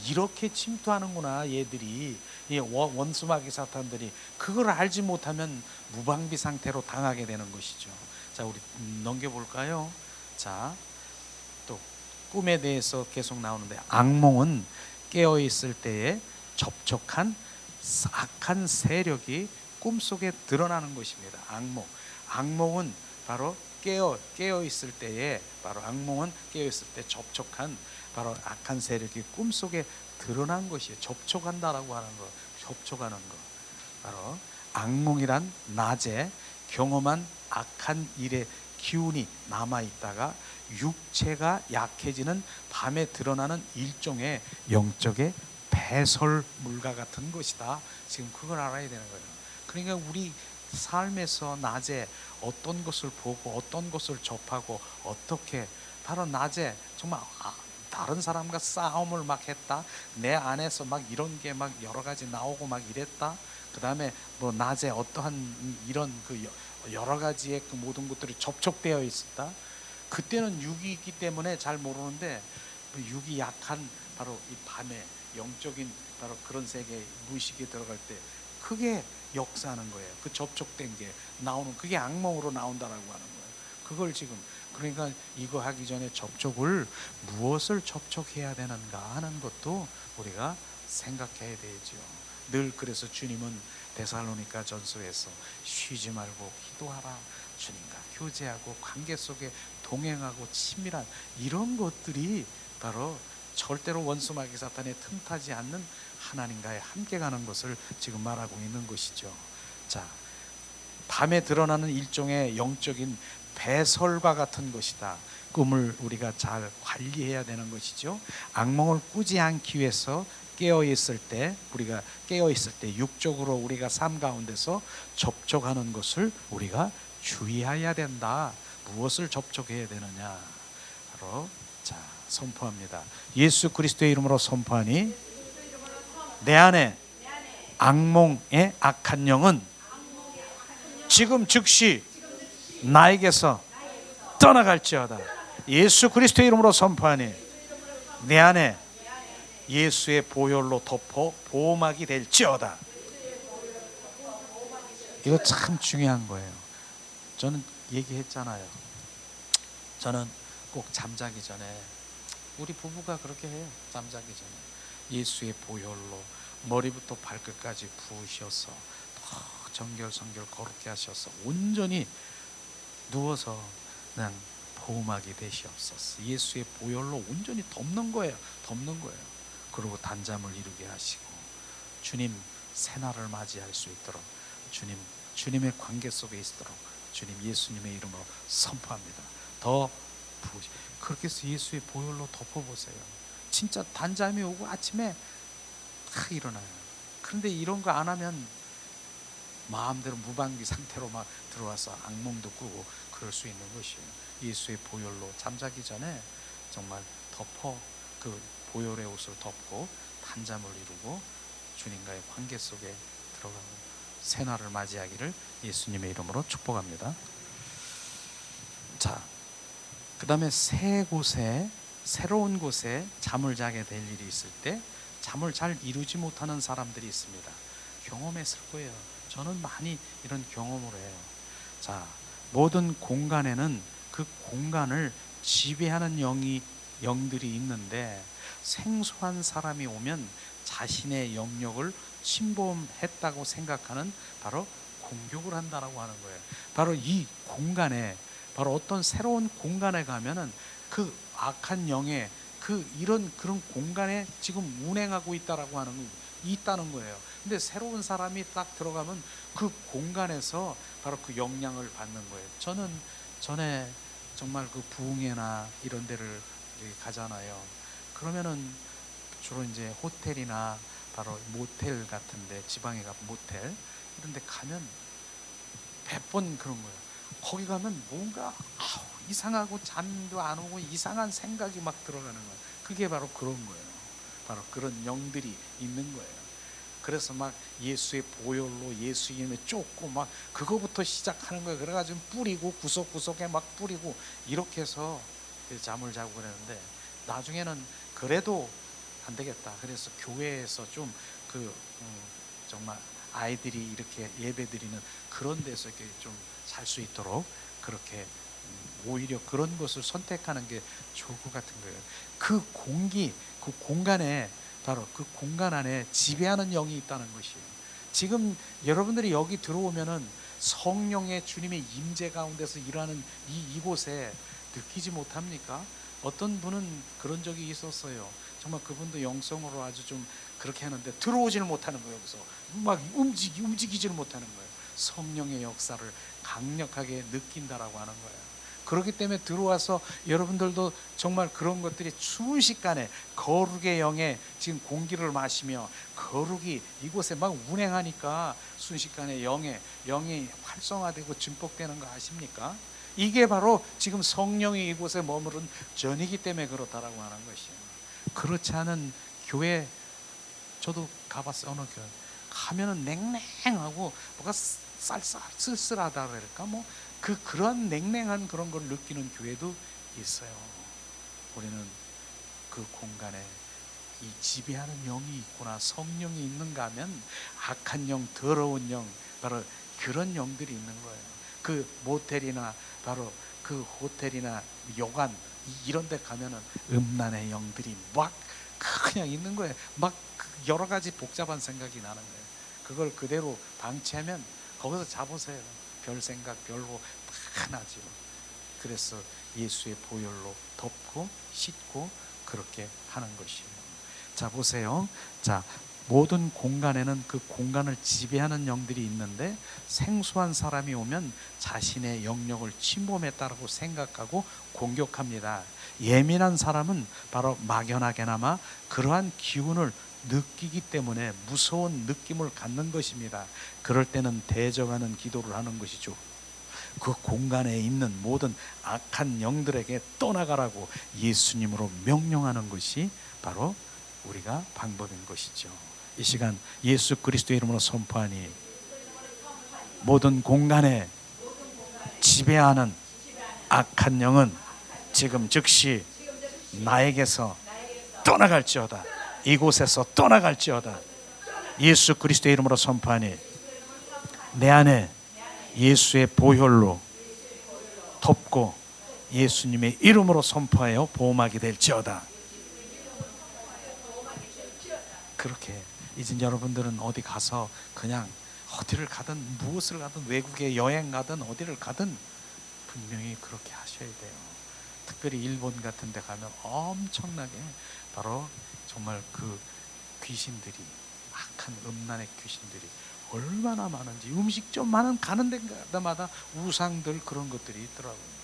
이렇게 침투하는구나 얘들이, 이 원수마귀 사탄들이. 그걸 알지 못하면 무방비 상태로 당하게 되는 것이죠. 자, 우리 넘겨볼까요? 자, 또 꿈에 대해서 계속 나오는데, 악몽은 깨어있을 때에 접촉한 악한 세력이 꿈속에 드러나는 것입니다. 악몽은 바로 깨어 있을 때에, 바로 악몽은 깨어 있을 때 접촉한 바로 악한 세력이 꿈속에 드러난 것이에요. 접촉한다라고 하는 거, 접촉하는 거. 바로 악몽이란 낮에 경험한 악한 일의 기운이 남아 있다가 육체가 약해지는 밤에 드러나는 일종의 영적의 배설물과 같은 것이다. 지금 그걸 알아야 되는 거예요. 그러니까 우리 삶에서 낮에 어떤 것을 보고 어떤 것을 접하고 어떻게, 바로 낮에 정말 다른 사람과 싸움을 막 했다, 내 안에서 막 이런 게 막 여러 가지 나오고 막 이랬다, 그 다음에 뭐 낮에 어떠한 이런 그 여러 가지의 그 모든 것들이 접촉되어 있었다. 그때는 육이 있기 때문에 잘 모르는데 육이 약한 바로 이 밤에 영적인 바로 그런 세계 무의식에 들어갈 때 그게 역사하는 거예요. 그 접촉된 게 나오는, 그게 악몽으로 나온다라고 하는 거예요. 그걸 지금, 그러니까 이거 하기 전에 접촉을 무엇을 접촉해야 되는가 하는 것도 우리가 생각해야 되죠. 늘 그래서 주님은 데살로니가 전서에서 쉬지 말고 기도하라, 주님과 교제하고 관계 속에 동행하고 친밀한 이런 것들이 바로 절대로 원수 마귀 사탄에 틈타지 않는 하나님과의 함께 가는 것을 지금 말하고 있는 것이죠. 자, 밤에 드러나는 일종의 영적인 배설과 같은 것이다. 꿈을 우리가 잘 관리해야 되는 것이죠. 악몽을 꾸지 않기 위해서 우리가 깨어 있을 때 육적으로 우리가 삶 가운데서 접촉하는 것을 우리가 주의해야 된다. 무엇을 접촉해야 되느냐? 바로 자, 선포합니다. 예수 그리스도의 이름으로 선포하니 내 안에 악몽의 악한 영은 지금 즉시 나에게서 떠나갈지어다. 예수 그리스도의 이름으로 선포하니 내 안에 예수의 보혈로 덮어 보호막이 될지어다. 이거 참 중요한 거예요. 저는 얘기했잖아요. 저는 꼭 잠자기 전에, 우리 부부가 그렇게 해요. 잠자기 전에 예수의 보혈로 머리부터 발끝까지 부으셔서 정결성결 거룩게 하셔서 온전히 누워서 그냥 보호막이 되시옵소서. 예수의 보혈로 온전히 덮는 거예요. 그리고 단잠을 이루게 하시고 주님 새날을 맞이할 수 있도록 주님의 관계 속에 있도록 주님 예수님의 이름으로 선포합니다. 더 부으시. 그렇게 해서 예수의 보혈로 덮어보세요. 진짜 단잠이 오고 아침에 다 일어나요. 그런데 이런 거 안 하면 마음대로 무방비 상태로 막 들어와서 악몽도 꾸고 그럴 수 있는 것이에요. 예수의 보혈로 잠자기 전에 정말 그 보혈의 옷을 덮고 단잠을 이루고 주님과의 관계 속에 들어가고 새날을 맞이하기를 예수님의 이름으로 축복합니다. 자, 그 다음에 새로운 곳에 잠을 자게 될 일이 있을 때 잠을 잘 이루지 못하는 사람들이 있습니다. 경험했을 거예요. 저는 많이 이런 경험을 해요. 자, 모든 공간에는 그 공간을 지배하는 영들이 있는데 생소한 사람이 오면 자신의 영역을 침범했다고 생각하는 바로 공격을 한다라고 하는 거예요. 바로 이 공간에, 바로 어떤 새로운 공간에 가면은 그 악한 영의 그런 공간에 지금 운행하고 있다는 거예요. 근데 새로운 사람이 딱 들어가면 그 공간에서 바로 그 영향을 받는 거예요. 저는 전에 정말 그 부흥회나 이런 데를 가잖아요. 그러면은 주로 이제 호텔이나 바로 모텔 같은데, 지방에 가면 모텔 이런 데 가면 100번 그런 거예요. 거기 가면 뭔가 이상하고 잠도 안 오고 이상한 생각이 막 들어가는 거예요. 그게 바로 그런 거예요. 바로 그런 영들이 있는 거예요. 그래서 막 예수의 보혈로 예수 이름에 쫓고 막 그거부터 시작하는 거예요. 그래가지고 뿌리고 구석구석에 막 뿌리고 이렇게 해서 잠을 자고 그랬는데 나중에는 그래도 안 되겠다. 그래서 교회에서 좀 정말 아이들이 이렇게 예배드리는 그런 데서 이렇게 좀 잘 수 있도록 그렇게 오히려 그런 것을 선택하는 게 좋을 것 같은 거예요. 그 공간에 바로 그 공간 안에 지배하는 영이 있다는 것이에요. 지금 여러분들이 여기 들어오면은 성령의 주님의 임재 가운데서 일하는 이곳에 느끼지 못합니까? 어떤 분은 그런 적이 있었어요. 정말 그분도 영성으로 아주 좀 그렇게 하는데 들어오지를 못하는 거예요. 여기서 막 움직이지를 못하는 거예요. 성령의 역사를 강력하게 느낀다라고 하는 거예요. 그렇기 때문에 들어와서 여러분들도 정말 그런 것들이 순식간에 거룩의 영에 지금 공기를 마시며 거룩이 이곳에 막 운행하니까 순식간에 영이 활성화되고 증폭되는 거 아십니까? 이게 바로 지금 성령이 이곳에 머무른 전이기 때문에 그렇다라고 하는 것이에요. 그렇지 않은 교회, 저도 가봤어요. 어느 교회 가면은 냉랭하고 뭐가 쓸쓸하다 그럴까, 그런 냉랭한 그런 걸 느끼는 교회도 있어요. 우리는 그 공간에 이 지배하는 영이 있구나, 성령이 있는가 하면 악한 영, 더러운 영, 바로 그런 영들이 있는 거예요. 그 모텔이나 바로 그 호텔이나 여관 이런 데 가면은 음란의 영들이 막 그냥 있는 거예요. 막 여러 가지 복잡한 생각이 나는 거예요. 그걸 그대로 방치하면 거기서 자보세요. 별 생각 별로 흔하죠. 그래서 예수의 보혈로 덮고 씻고 그렇게 하는 것이에요. 자, 보세요. 자, 모든 공간에는 그 공간을 지배하는 영들이 있는데, 생소한 사람이 오면 자신의 영역을 침범했다고 생각하고 공격합니다. 예민한 사람은 바로 막연하게나마 그러한 기운을 느끼기 때문에 무서운 느낌을 갖는 것입니다. 그럴 때는 대적하는 기도를 하는 것이죠. 그 공간에 있는 모든 악한 영들에게 떠나가라고 예수님으로 명령하는 것이 바로 우리가 방법인 것이죠. 이 시간 예수 그리스도의 이름으로 선포하니, 모든 공간에 지배하는 악한 영은 지금 즉시 나에게서 떠나갈지어다. 이곳에서 떠나갈지어다. 예수 그리스도의 이름으로 선포하니, 내 안에 예수의 보혈로 덮고 예수님의 이름으로 선포하여 보호막이 될지어다. 그렇게 이제 여러분들은 어디 가서 그냥 어디를 가든 무엇을 가든 외국에 여행 가든 어디를 가든 분명히 그렇게 하셔야 돼요. 특별히 일본 같은 데 가면 엄청나게 바로 정말 그 귀신들이, 악한 음란의 귀신들이 얼마나 많은지, 음식점만 가는 데마다 우상들 그런 것들이 있더라고요.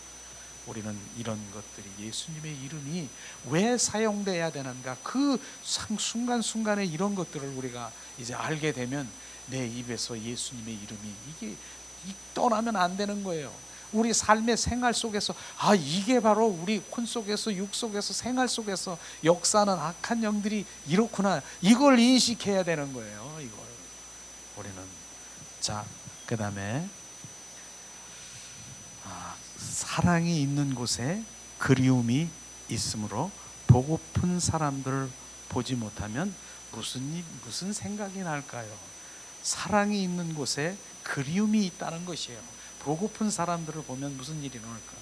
우리는 이런 것들이, 예수님의 이름이 왜 사용돼야 되는가, 그 순간순간에 이런 것들을 우리가 이제 알게 되면 내 입에서 예수님의 이름이 이게 떠나면 안 되는 거예요. 우리 삶의 생활 속에서 이게 바로 우리 혼 속에서, 육 속에서, 생활 속에서 역사하는 악한 영들이 이렇구나, 이걸 인식해야 되는 거예요. 이걸 우리는. 자, 그 다음에 사랑이 있는 곳에 그리움이 있으므로 보고픈 사람들을 보지 못하면 무슨 생각이 날까요? 사랑이 있는 곳에 그리움이 있다는 것이에요. 보고픈 사람들을 보면 무슨 일이 일어날까?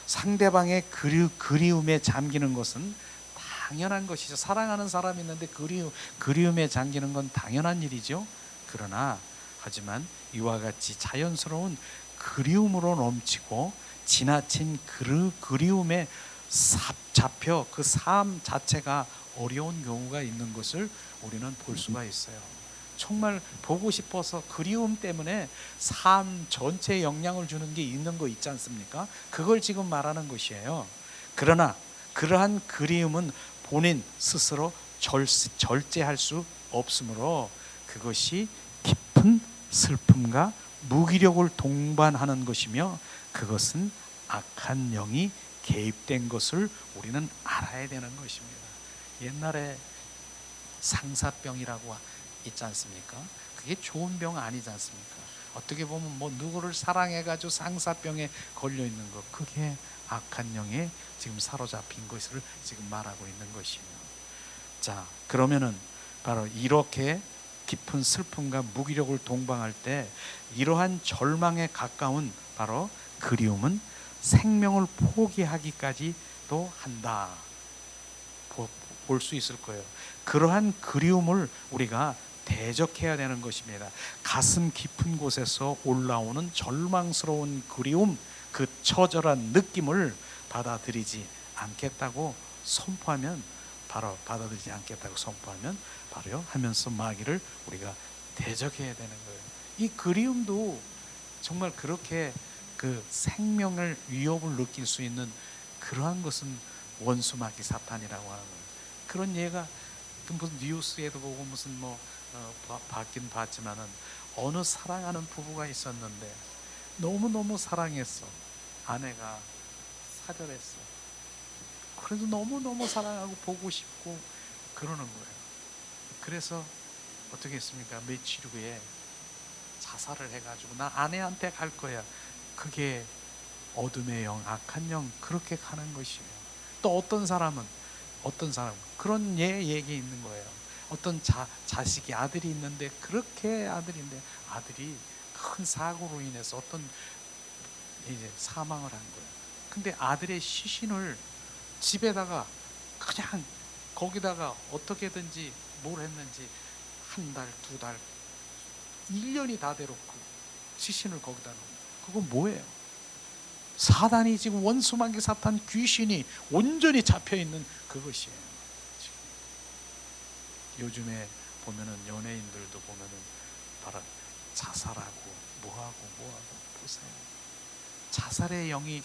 상대방의 그리움에 잠기는 것은 당연한 것이죠. 사랑하는 사람이 있는데 그리움에 잠기는 건 당연한 일이죠. 그러나 하지만 이와 같이 자연스러운 그리움으로 넘치고 지나친 그리움에 잡혀 그 삶 자체가 어려운 경우가 있는 것을 우리는 볼 수가 있어요. 정말 보고 싶어서 그리움 때문에 삶 전체에 영향을 주는 게 있는 거 있지 않습니까? 그걸 지금 말하는 것이에요. 그러나 그러한 그리움은 본인 스스로 절제할 수 없으므로 그것이 깊은 슬픔과 무기력을 동반하는 것이며, 그것은 악한 영이 개입된 것을 우리는 알아야 되는 것입니다. 옛날에 상사병이라고 있지 않습니까? 그게 좋은 병 아니지 않습니까? 어떻게 보면 누구를 사랑해가지고 상사병에 걸려 있는 것, 그게 악한 영에 지금 사로잡힌 것을 지금 말하고 있는 것이에요. 자, 그러면은 바로 이렇게 깊은 슬픔과 무기력을 동반할 때 이러한 절망에 가까운 바로 그리움은 생명을 포기하기까지도 한다. 볼 수 있을 거예요. 그러한 그리움을 우리가 대적해야 되는 것입니다. 가슴 깊은 곳에서 올라오는 절망스러운 그리움, 그 처절한 느낌을 받아들이지 않겠다고 선포하면, 바로 받아들이지 않겠다고 선포하면 바로 하면서 마귀를 우리가 대적해야 되는 거예요. 이 그리움도 정말 그렇게 그 생명을 위협을 느낄 수 있는 그러한 것은 원수 마귀 사탄이라고 하는 거예요. 그런 예가 무슨 뉴스에도 보고 무슨 봤긴 봤지만은 어느 사랑하는 부부가 있었는데 너무너무 사랑했어. 아내가 사절했어. 그래도 너무너무 사랑하고 보고 싶고 그러는 거예요. 그래서 어떻게 했습니까? 며칠 후에 자살을 해가지고 나 아내한테 갈 거야. 그게 어둠의 영, 악한 영, 그렇게 가는 것이에요. 또 어떤 사람 그런 얘기 있는 거예요. 어떤 자식이 아들이 있는데, 그렇게 아들인데 아들이 큰 사고로 인해서 어떤 이제 사망을 한 거예요. 근데 아들의 시신을 집에다가 그냥 거기다가 어떻게든지 뭘 했는지 한 달, 두 달, 1년이 다 돼놓고 시신을 거기다 놓은 거예요. 그건 뭐예요? 사단이 지금 원수마귀 사탄 귀신이 온전히 잡혀 있는 그것이에요. 지금. 요즘에 보면은 연예인들도 보면은 바로 자살하고 뭐하고 보세요. 자살의 영이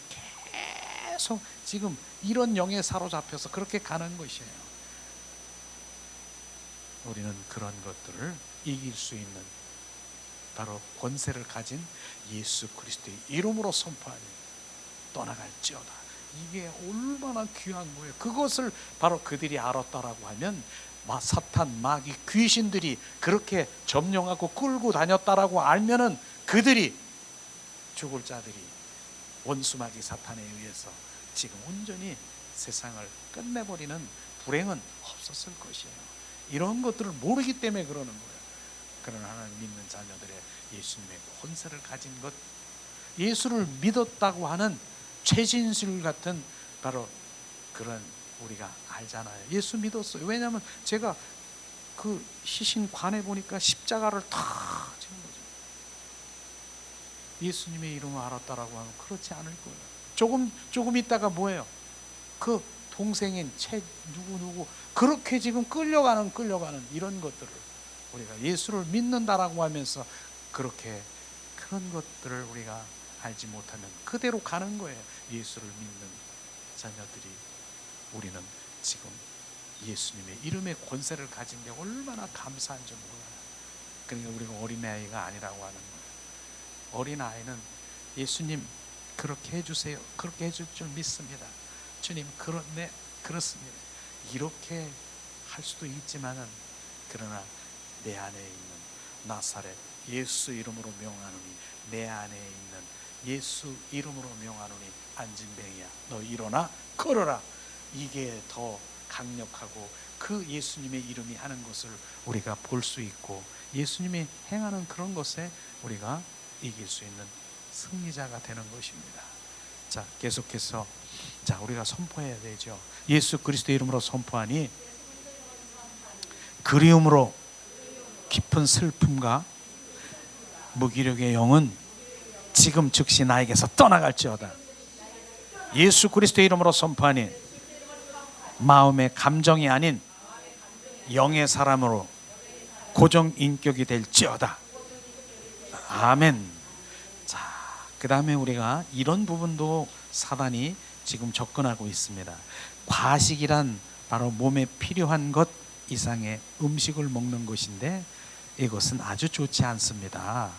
계속 지금 이런 영에 사로잡혀서 그렇게 가는 것이에요. 우리는 그런 것들을 이길 수 있는 바로 권세를 가진 예수 그리스도의 이름으로 선포하니 떠나갈지어다. 이게 얼마나 귀한 거예요. 그것을 바로 그들이 알았다라고 하면 사탄, 마귀, 귀신들이 그렇게 점령하고 끌고 다녔다라고 알면은 그들이 죽을 자들이 원수 마귀 사탄에 의해서 지금 온전히 세상을 끝내버리는 불행은 없었을 것이에요. 이런 것들을 모르기 때문에 그러는 거예요. 그러나 하나님 믿는 자녀들의 예수님의 권세를 가진 것, 예수를 믿었다고 하는 최진실 같은 바로 그런 우리가 알잖아요. 예수 믿었어요. 왜냐하면 제가 그 시신관에 보니까 십자가를 다 지는 거죠. 예수님의 이름을 알았다라고 하면 그렇지 않을 거예요. 조금 있다가 뭐예요? 그 동생인 누구 그렇게 지금 끌려가는 이런 것들을 우리가 예수를 믿는다라고 하면서 그렇게 그런 것들을 우리가 알지 못하면 그대로 가는 거예요. 예수를 믿는 자녀들이 우리는 지금 예수님의 이름의 권세를 가진 게 얼마나 감사한지 몰라요. 그러니까 우리가 어린아이가 아니라고 하는 거예요. 어린아이는 예수님 그렇게 해주세요. 그렇게 해줄 줄 믿습니다. 주님 그렇습니다. 이렇게 할 수도 있지만은 그러나 내 안에 있는 나사렛 예수 이름으로 명하노니 내 안에 있는 예수 이름으로 명하노니 안진뱅이야 너 일어나 걸어라. 이게 더 강력하고 그 예수님의 이름이 하는 것을 우리가 볼 수 있고 예수님이 행하는 그런 것에 우리가 이길 수 있는 승리자가 되는 것입니다. 자, 계속해서 우리가 선포해야 되죠. 예수 그리스도 이름으로 선포하니 그리움으로 깊은 슬픔과 무기력의 영은 지금 즉시 나에게서 떠나갈지어다. 예수 그리스도 이름으로 선포하니 마음의 감정이 아닌 영의 사람으로 고정 인격이 될지어다. 아멘. 자, 그 다음에 우리가 이런 부분도 사단이 지금 접근하고 있습니다. 과식이란 바로 몸에 필요한 것 이상의 음식을 먹는 것인데 이것은 아주 좋지 않습니다.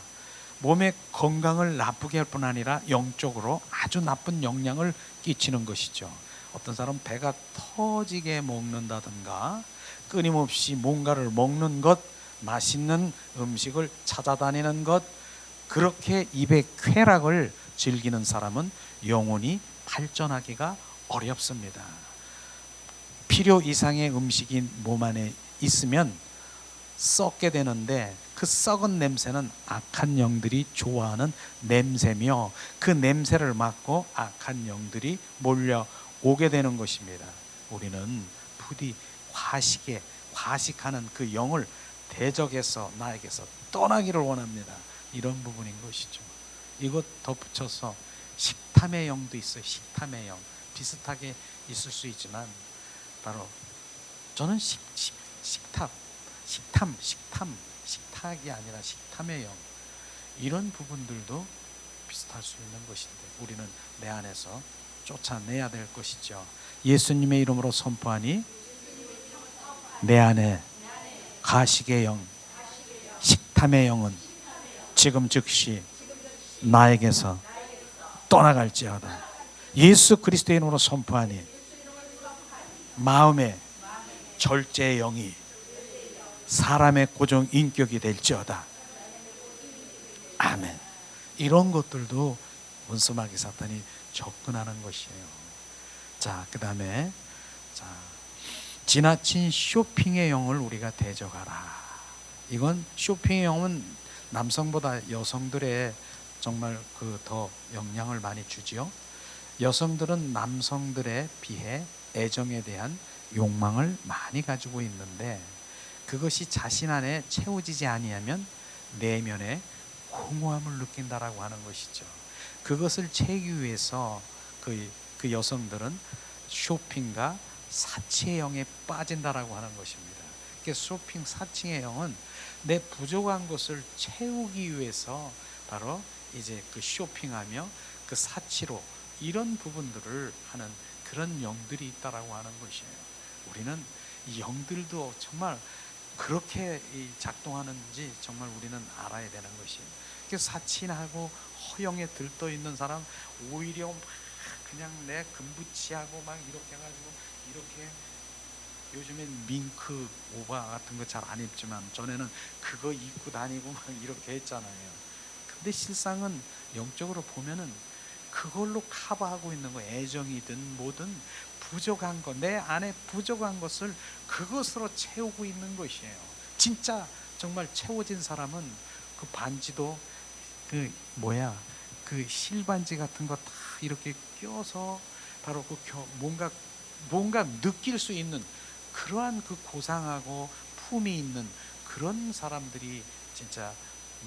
몸의 건강을 나쁘게 할 뿐 아니라 영적으로 아주 나쁜 영향을 끼치는 것이죠. 어떤 사람은 배가 터지게 먹는다든가 끊임없이 뭔가를 먹는 것, 맛있는 음식을 찾아다니는 것, 그렇게 입의 쾌락을 즐기는 사람은 영혼이 발전하기가 어렵습니다. 필요 이상의 음식이 몸 안에 있으면 썩게 되는데 그 썩은 냄새는 악한 영들이 좋아하는 냄새며 그 냄새를 맡고 악한 영들이 몰려오게 되는 것입니다. 우리는 부디 과식하는 그 영을 대적해서 나에게서 떠나기를 원합니다. 이런 부분인 것이죠. 이것 덧붙여서 식탐의 영도 있어요. 식탐의 영 비슷하게 있을 수 있지만 바로 저는 식탁이 아니라 식탐의 영, 이런 부분들도 비슷할 수 있는 것인데 우리는 내 안에서 쫓아내야 될 것이죠. 예수님의 이름으로 선포하니 내 안에 가식의 영, 식탐의 영은 지금 즉시 나에게서 떠나갈지어다. 예수 그리스도의 이름으로 선포하니 마음의 절제의 영이 사람의 고정 인격이 될지어다. 아멘. 이런 것들도 원수마귀 사탄이 접근하는 것이에요. 자, 그 다음에 지나친 쇼핑의 영을 우리가 대적하라. 이건 쇼핑의 영은 남성보다 여성들의 정말 더 영향을 많이 주지요. 여성들은 남성들에 비해 애정에 대한 욕망을 많이 가지고 있는데 그것이 자신 안에 채워지지 아니하면 내면에 공허함을 느낀다라고 하는 것이죠. 그것을 채우기 위해서 그 여성들은 쇼핑과 사치의 영에 빠진다라고 하는 것입니다. 쇼핑 사치의 영은 내 부족한 것을 채우기 위해서 바로 이제 그 쇼핑하며 그 사치로 이런 부분들을 하는 그런 영들이 있다라고 하는 것이에요. 우리는 이 영들도 정말 그렇게 작동하는지 정말 우리는 알아야 되는 것이에요. 사치하고 허영에 들떠 있는 사람 오히려 막 그냥 내 금부치하고 막 이렇게 해가지고 이렇게 요즘엔 밍크 오바 같은 거 잘 안 입지만 전에는 그거 입고 다니고 막 이렇게 했잖아요. 근데 실상은 영적으로 보면은 그걸로 커버하고 있는 거, 애정이든 뭐든 부족한 거, 내 안에 부족한 것을 그것으로 채우고 있는 것이에요. 진짜 정말 채워진 사람은 그 반지도 그 실반지 같은 거 다 이렇게 껴서 바로 그 뭔가 느낄 수 있는 그러한 그 고상하고 품이 있는 그런 사람들이 진짜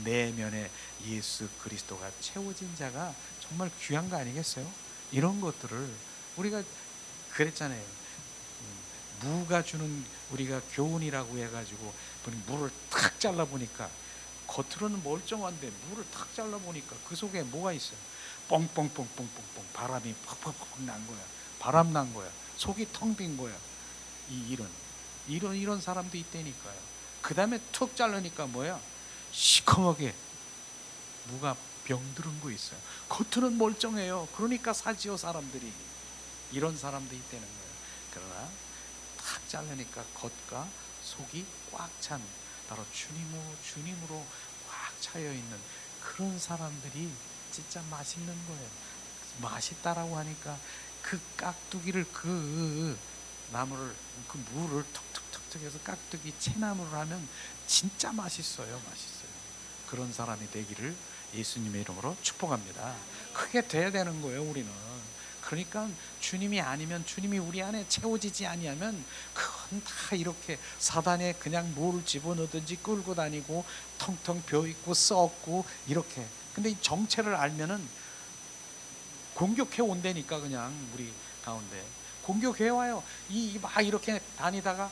내면에 예수 그리스도가 채워진 자가 정말 귀한 거 아니겠어요? 이런 것들을 우리가 그랬잖아요. 무가 주는 우리가 교훈이라고 해가지고 물을 탁 잘라보니까 겉으로는 멀쩡한데 물을 탁 잘라보니까 그 속에 뭐가 있어요? 뻥뻥뻥뻥뻥뻥 바람이 팍팍팍 난 거야. 바람 난 거야. 속이 텅 빈 거야. 이런 사람도 있다니까요. 그 다음에 툭 자르니까 뭐야? 시커멓게 무가 병들은 거 있어요. 겉으로는 멀쩡해요. 그러니까 사지요 사람들이. 이런 사람도 있다는 거예요. 그러나 탁 자르니까 겉과 속이 꽉 찬 바로 주님으로 꽉 차여 있는 그런 사람들이 진짜 맛있는 거예요. 맛있다라고 하니까 그 깍두기를 그 나무를 그 무를 턱턱턱턱 해서 깍두기 채나무를 하면 진짜 맛있어요. 그런 사람이 되기를 예수님의 이름으로 축복합니다. 그게 돼야 되는 거예요. 우리는. 그러니까 주님이 아니면, 주님이 우리 안에 채워지지 아니하면 그건 다 이렇게 사단에 그냥 뭐를 집어넣든지 끌고 다니고 텅텅 비어있고 썩고 이렇게. 근데 이 정체를 알면은 공격해 온다니까. 그냥 우리 가운데 공격해 와요. 막 이렇게 다니다가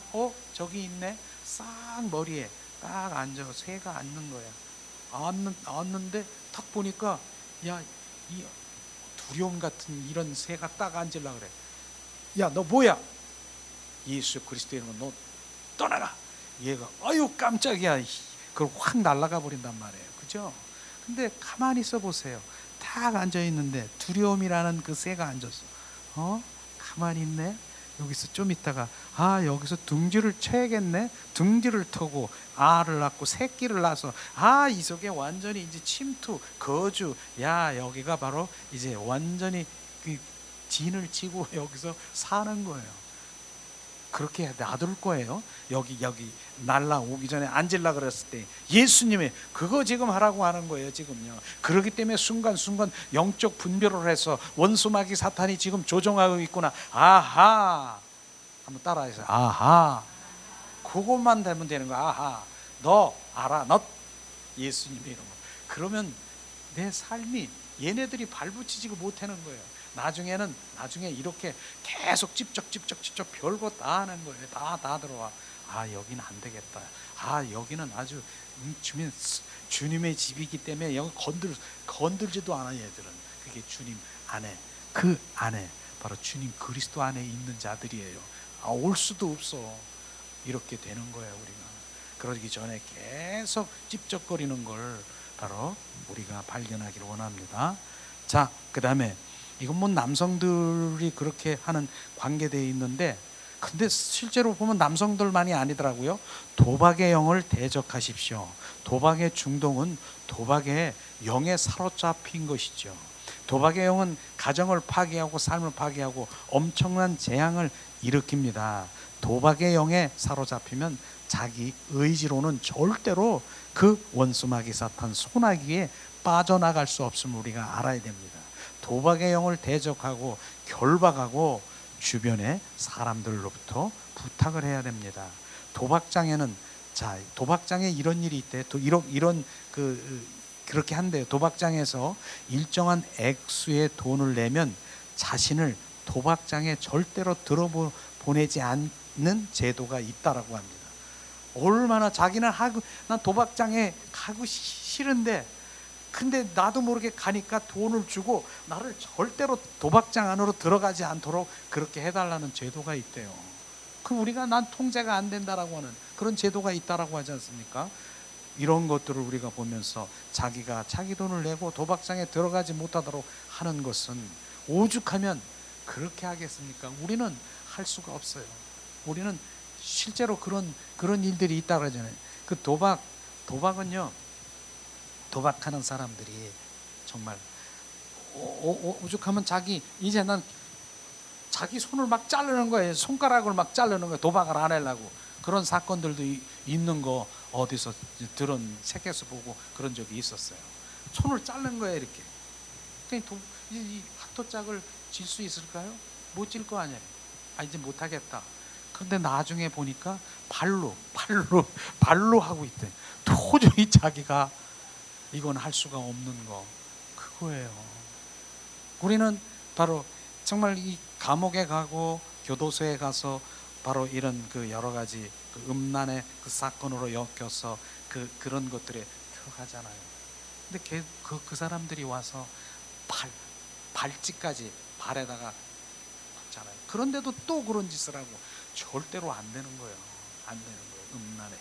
저기 있네. 싹 머리에 딱 앉아 새가 앉는 거야. 앉는데 탁 보니까 이 두려움 같은 이런 새가 딱 앉으려 그래. 야, 너 뭐야? 예수 그리스도의 이름으로 너 떠나라. 얘가 아유 깜짝이야. 그걸 확 날아가 버린단 말이에요. 그죠? 근데 가만히 있어 보세요. 딱 앉아 있는데 두려움이라는 그 새가 앉았어. 가만히 있네. 여기서 좀 있다가 여기서 둥지를 쳐야겠네. 둥지를 터고 알을 낳고 새끼를 낳아서 이 속에 완전히 이제 침투 거주. 여기가 바로 이제 완전히 그 진을 치고 여기서 사는 거예요. 그렇게 놔둘 거예요. 여기 날라오기 전에 앉으려 그랬을 때 예수님이 그거 지금 하라고 하는 거예요. 지금요. 그렇기 때문에 순간순간 영적 분별을 해서 원수마귀 사탄이 지금 조종하고 있구나. 아하. 한번 따라해서 아하. 그것만 되면 되는 거야. 아하. 너 알아. 너 예수님의 이름으로. 그러면 내 삶이 얘네들이 발붙이지 못하는 거예요. 나중에 이렇게 계속 찝쩍 별거 다 하는 거예요. 다 들어와. 여기는 안 되겠다. 여기는 아주 주님의 집이기 때문에 여기 건들지도 않아. 얘들은 그게 주님 안에, 그 안에 바로 주님 그리스도 안에 있는 자들이에요. 올 수도 없어. 이렇게 되는 거예요. 우리가 그러기 전에 계속 찝쩍거리는 걸 바로 우리가 발견하기를 원합니다. 자, 그 다음에 이건 뭐 남성들이 그렇게 하는 관계되어 있는데, 근데 실제로 보면 남성들만이 아니더라고요. 도박의 영을 대적하십시오. 도박의 중독은 도박의 영에 사로잡힌 것이죠. 도박의 영은 가정을 파괴하고 삶을 파괴하고 엄청난 재앙을 일으킵니다. 도박의 영에 사로잡히면 자기 의지로는 절대로 그 원수마귀 사탄 소나기에 빠져나갈 수 없음을 우리가 알아야 됩니다. 도박의 영을 대적하고 결박하고 주변의 사람들로부터 부탁을 해야 됩니다. 도박장에 이런 일이 있대. 또 이런 그렇게 한대요. 도박장에서 일정한 액수의 돈을 내면 자신을 도박장에 절대로 들어보내지 않는 제도가 있다라고 합니다. 얼마나 자기는 난 도박장에 가고 싫은데 근데 나도 모르게 가니까 돈을 주고 나를 절대로 도박장 안으로 들어가지 않도록 그렇게 해달라는 제도가 있대요. 그 우리가 난 통제가 안 된다라고 하는 그런 제도가 있다라고 하지 않습니까? 이런 것들을 우리가 보면서 자기가 자기 돈을 내고 도박장에 들어가지 못하도록 하는 것은 오죽하면 그렇게 하겠습니까? 우리는 할 수가 없어요. 우리는 실제로 그런 일들이 있다고 하잖아요. 그 도박은요, 도박하는 사람들이 정말 오죽하면 이제 난 자기 손을 막 자르는 거예요. 손가락을 막 자르는 거예요. 도박을 안 하려고. 그런 사건들도 있는 거 어디서 들은 책에서 보고 그런 적이 있었어요. 손을 자른 거예요, 이렇게. 이 하토짝을 질 수 있을까요? 못 질 거 아니에요. 이제 못 하겠다. 그런데 나중에 보니까 발로 하고 있대. 도저히 자기가 이건 할 수가 없는 거 그거예요. 우리는 바로 정말 이 감옥에 가고 교도소에 가서 바로 이런 그 여러 가지 그 음란의 그 사건으로 엮여서 그런 것들에 들어가잖아요. 근데 그 사람들이 와서 발찌까지 발에다가 잖아요. 그런데도 또 그런 짓을 하고 절대로 안 되는 거예요. 안 되는 거예요. 음란에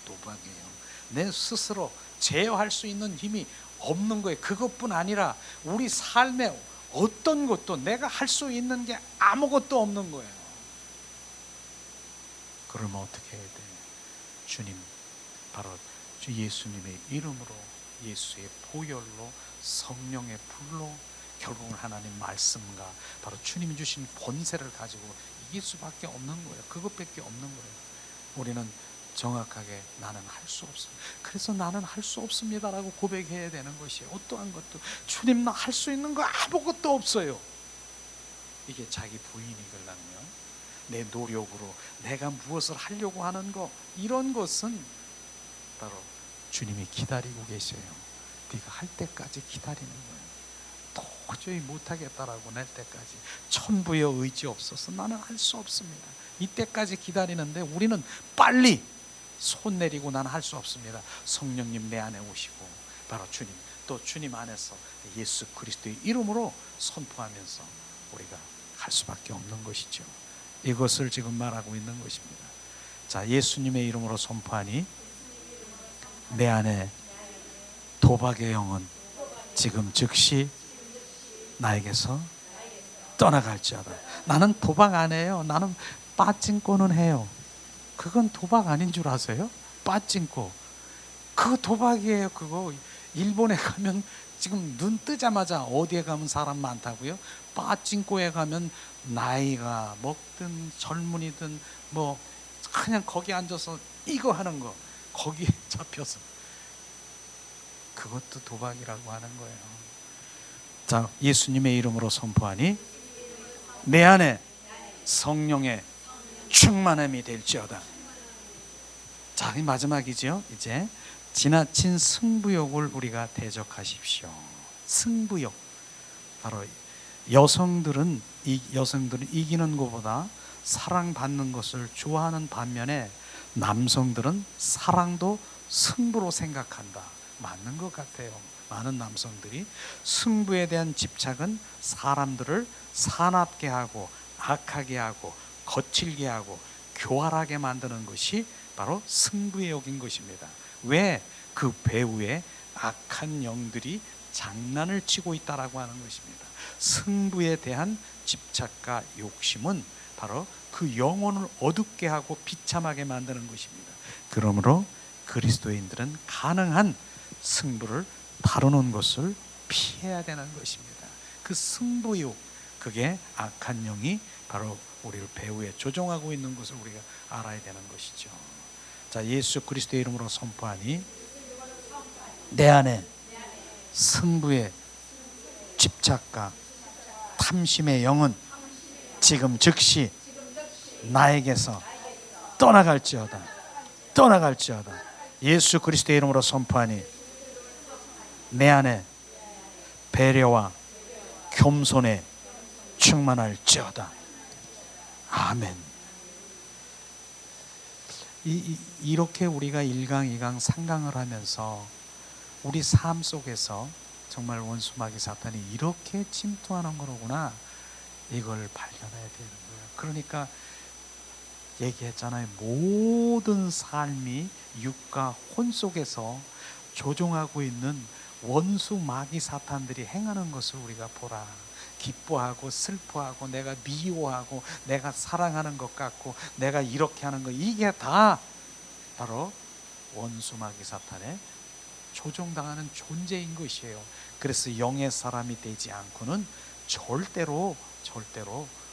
도박이에요. 내 스스로 제어할 수 있는 힘이 없는 거예요. 그것뿐 아니라 우리 삶에 어떤 것도 내가 할 수 있는 게 아무것도 없는 거예요. 그러면 어떻게 해야 돼? 주님, 바로 주 예수님의 이름으로, 예수의 보혈로, 성령의 불로 결국은 하나님 말씀과 바로 주님이 주신 권세를 가지고 이길 수밖에 없는 거예요. 그것밖에 없는 거예요. 우리는 정확하게 나는 할 수 없습니다. 그래서 나는 할 수 없습니다라고 고백해야 되는 것이에요. 어떠한 것도 주님 나 할 수 있는 거 아무것도 없어요. 이게 자기 부인이걸랑요. 내 노력으로 내가 무엇을 하려고 하는 거 이런 것은 바로 주님이 기다리고 계셔요. 네가 할 때까지 기다리는 거예요. 도저히 못하겠다라고 낼 때까지 천부의 의지 없어서 나는 할 수 없습니다. 이때까지 기다리는데 우리는 빨리 손 내리고 나는 할 수 없습니다. 성령님 내 안에 오시고 바로 주님 또 주님 안에서 예수 그리스도의 이름으로 선포하면서 우리가 할 수밖에 없는 것이죠. 이것을 지금 말하고 있는 것입니다. 자, 예수님의 이름으로 선포하니 내 안에 도박의 영은 지금 즉시 나에게서 떠나갈지어다. 나는 도박 안 해요. 나는 빠찡코는 해요. 그건 도박 아닌 줄 아세요? 빠찡코 그거 도박이에요. 그거 일본에 가면 지금 눈 뜨자마자 어디에 가면 사람 많다고요? 빠찡코에 가면 나이가 먹든 젊은이든 뭐 그냥 거기 앉아서 이거 하는 거 거기에 잡혀서 그것도 도박이라고 하는 거예요. 자, 예수님의 이름으로 선포하니 내 안에 성령의 충만함이 될지어다. 자, 이 마지막이죠. 이제 지나친 승부욕을 우리가 대적하십시오. 승부욕. 바로 여성들은 이기는 것보다 사랑받는 것을 좋아하는 반면에 남성들은 사랑도 승부로 생각한다. 맞는 것 같아요. 많은 남성들이 승부에 대한 집착은 사람들을 사납게 하고 악하게 하고 거칠게 하고 교활하게 만드는 것이 바로 승부의 욕인 것입니다. 왜? 그 배후에 악한 영들이 장난을 치고 있다라고 하는 것입니다. 승부에 대한 집착과 욕심은 바로 그 영혼을 어둡게 하고 비참하게 만드는 것입니다. 그러므로 그리스도인들은 가능한 승부를 다루는 것을 피해야 되는 것입니다. 그 승부욕, 그게 악한 영이 바로 우리를 배후에 조종하고 있는 것을 우리가 알아야 되는 것이죠. 자, 예수 그리스도의 이름으로 선포하니 내 안에 승부의 집착과 탐심의 영은 지금 즉시 나에게서 떠나갈지어다. 떠나갈지어다. 예수 그리스도의 이름으로 선포하니 내 안에 배려와 겸손에 충만할지어다. 아멘. 이렇게 우리가 1강, 2강, 3강을 하면서 우리 삶 속에서 정말 원수 마귀 사탄이 이렇게 침투하는 거로구나, 이걸 발견해야 되는 거예요. 그러니까 얘기했잖아요. 모든 삶이 육과 혼 속에서 조종하고 있는 원수 마귀 사탄들이 행하는 것을 우리가 보라. 기뻐하고 슬퍼하고 내가 미워하고 내가 사랑하는 것 같고 내가 이렇게 하는 거, 이게 다 바로 원수 마귀 사탄에 조종당하는 존재인 것이에요. 그래서 영의 사람이 되지 않고는 절대로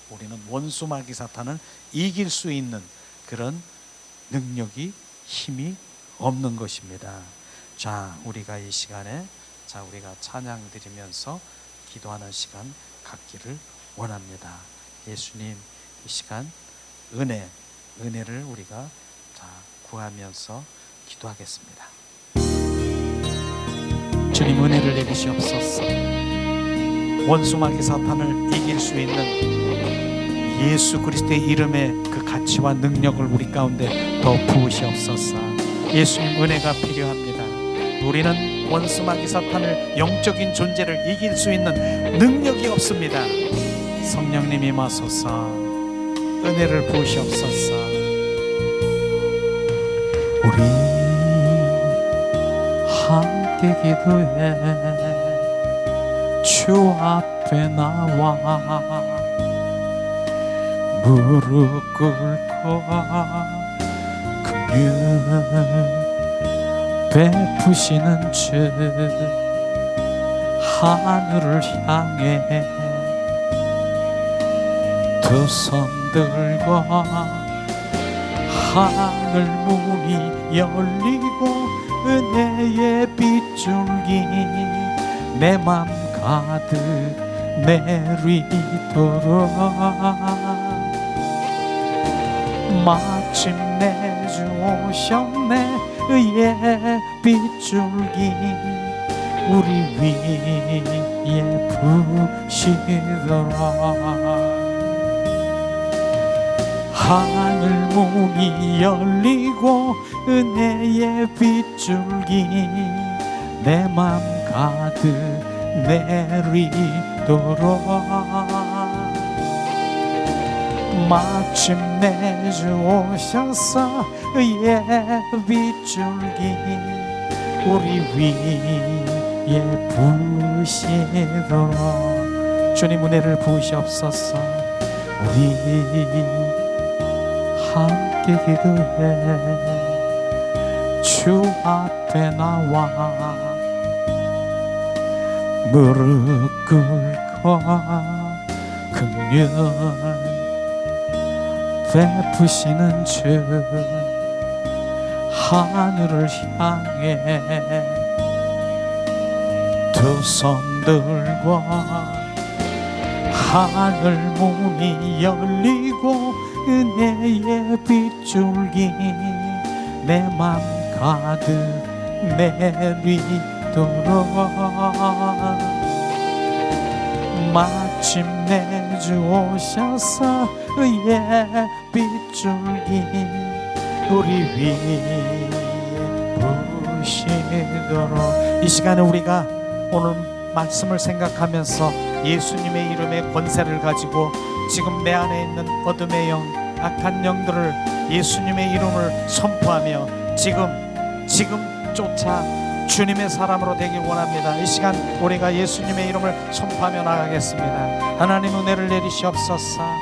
우리는 원수 마귀 사탄을 이길 수 있는 그런 능력이, 힘이 없는 것입니다. 자, 우리가 이 시간에 우리가 찬양 드리면서 기도하는 시간 갖기를 원합니다. 예수님, 이 시간 은혜를 우리가 구하면서 기도하겠습니다. 주님, 은혜를 내리시옵소서. 원수 마귀 사탄을 이길 수 있는 예수 그리스도의 이름의 그 가치와 능력을 우리 가운데 더 부으시옵소서. 예수님, 은혜가 필요합니다. 우리는 원수 마귀 사탄을, 영적인 존재를 이길 수 있는 능력이 없습니다. 성령님 임하소서. 은혜를 부으시옵소서. 우리 함께 기도해 주 앞에 나와 무릎 꿇고 긍휼 베푸시는 주 하늘을 향해 두 손 들고 하늘 문이 열리고 은혜의 빗줄기 내 맘 가득 내리도록 마침내 주 오셨네. 의의 빗줄기 우리 위에 부시더라. 하늘 문이 열리고 은혜의 빗줄기 내 맘 가득 내리도록 마침내 주 오셔서 의의 빗줄기 우리 위에 부으시도록 주님 은혜를 부으시옵소서. 우리 함께 기도해 주 앞에 나와 무릎 꿇고 긍휼 베푸시는 주 하늘을 향해 두 손 들고 하늘 문이 열리고 은혜의 빗줄기 내 맘 가득 내리도록 마침내 주 오셔서 의의 빗줄기 우리 위에 부으시도록 이 시간에 우리가 오늘 말씀을 생각하면서 예수님의 이름의 권세를 가지고 지금 내 안에 있는 어둠의 영, 악한 영들을 예수님의 이름을 선포하며 지금 쫓아 주님의 사람으로 되길 원합니다. 이 시간 우리가 예수님의 이름을 선포하며 나가겠습니다. 하나님 은혜를 내리시옵소서.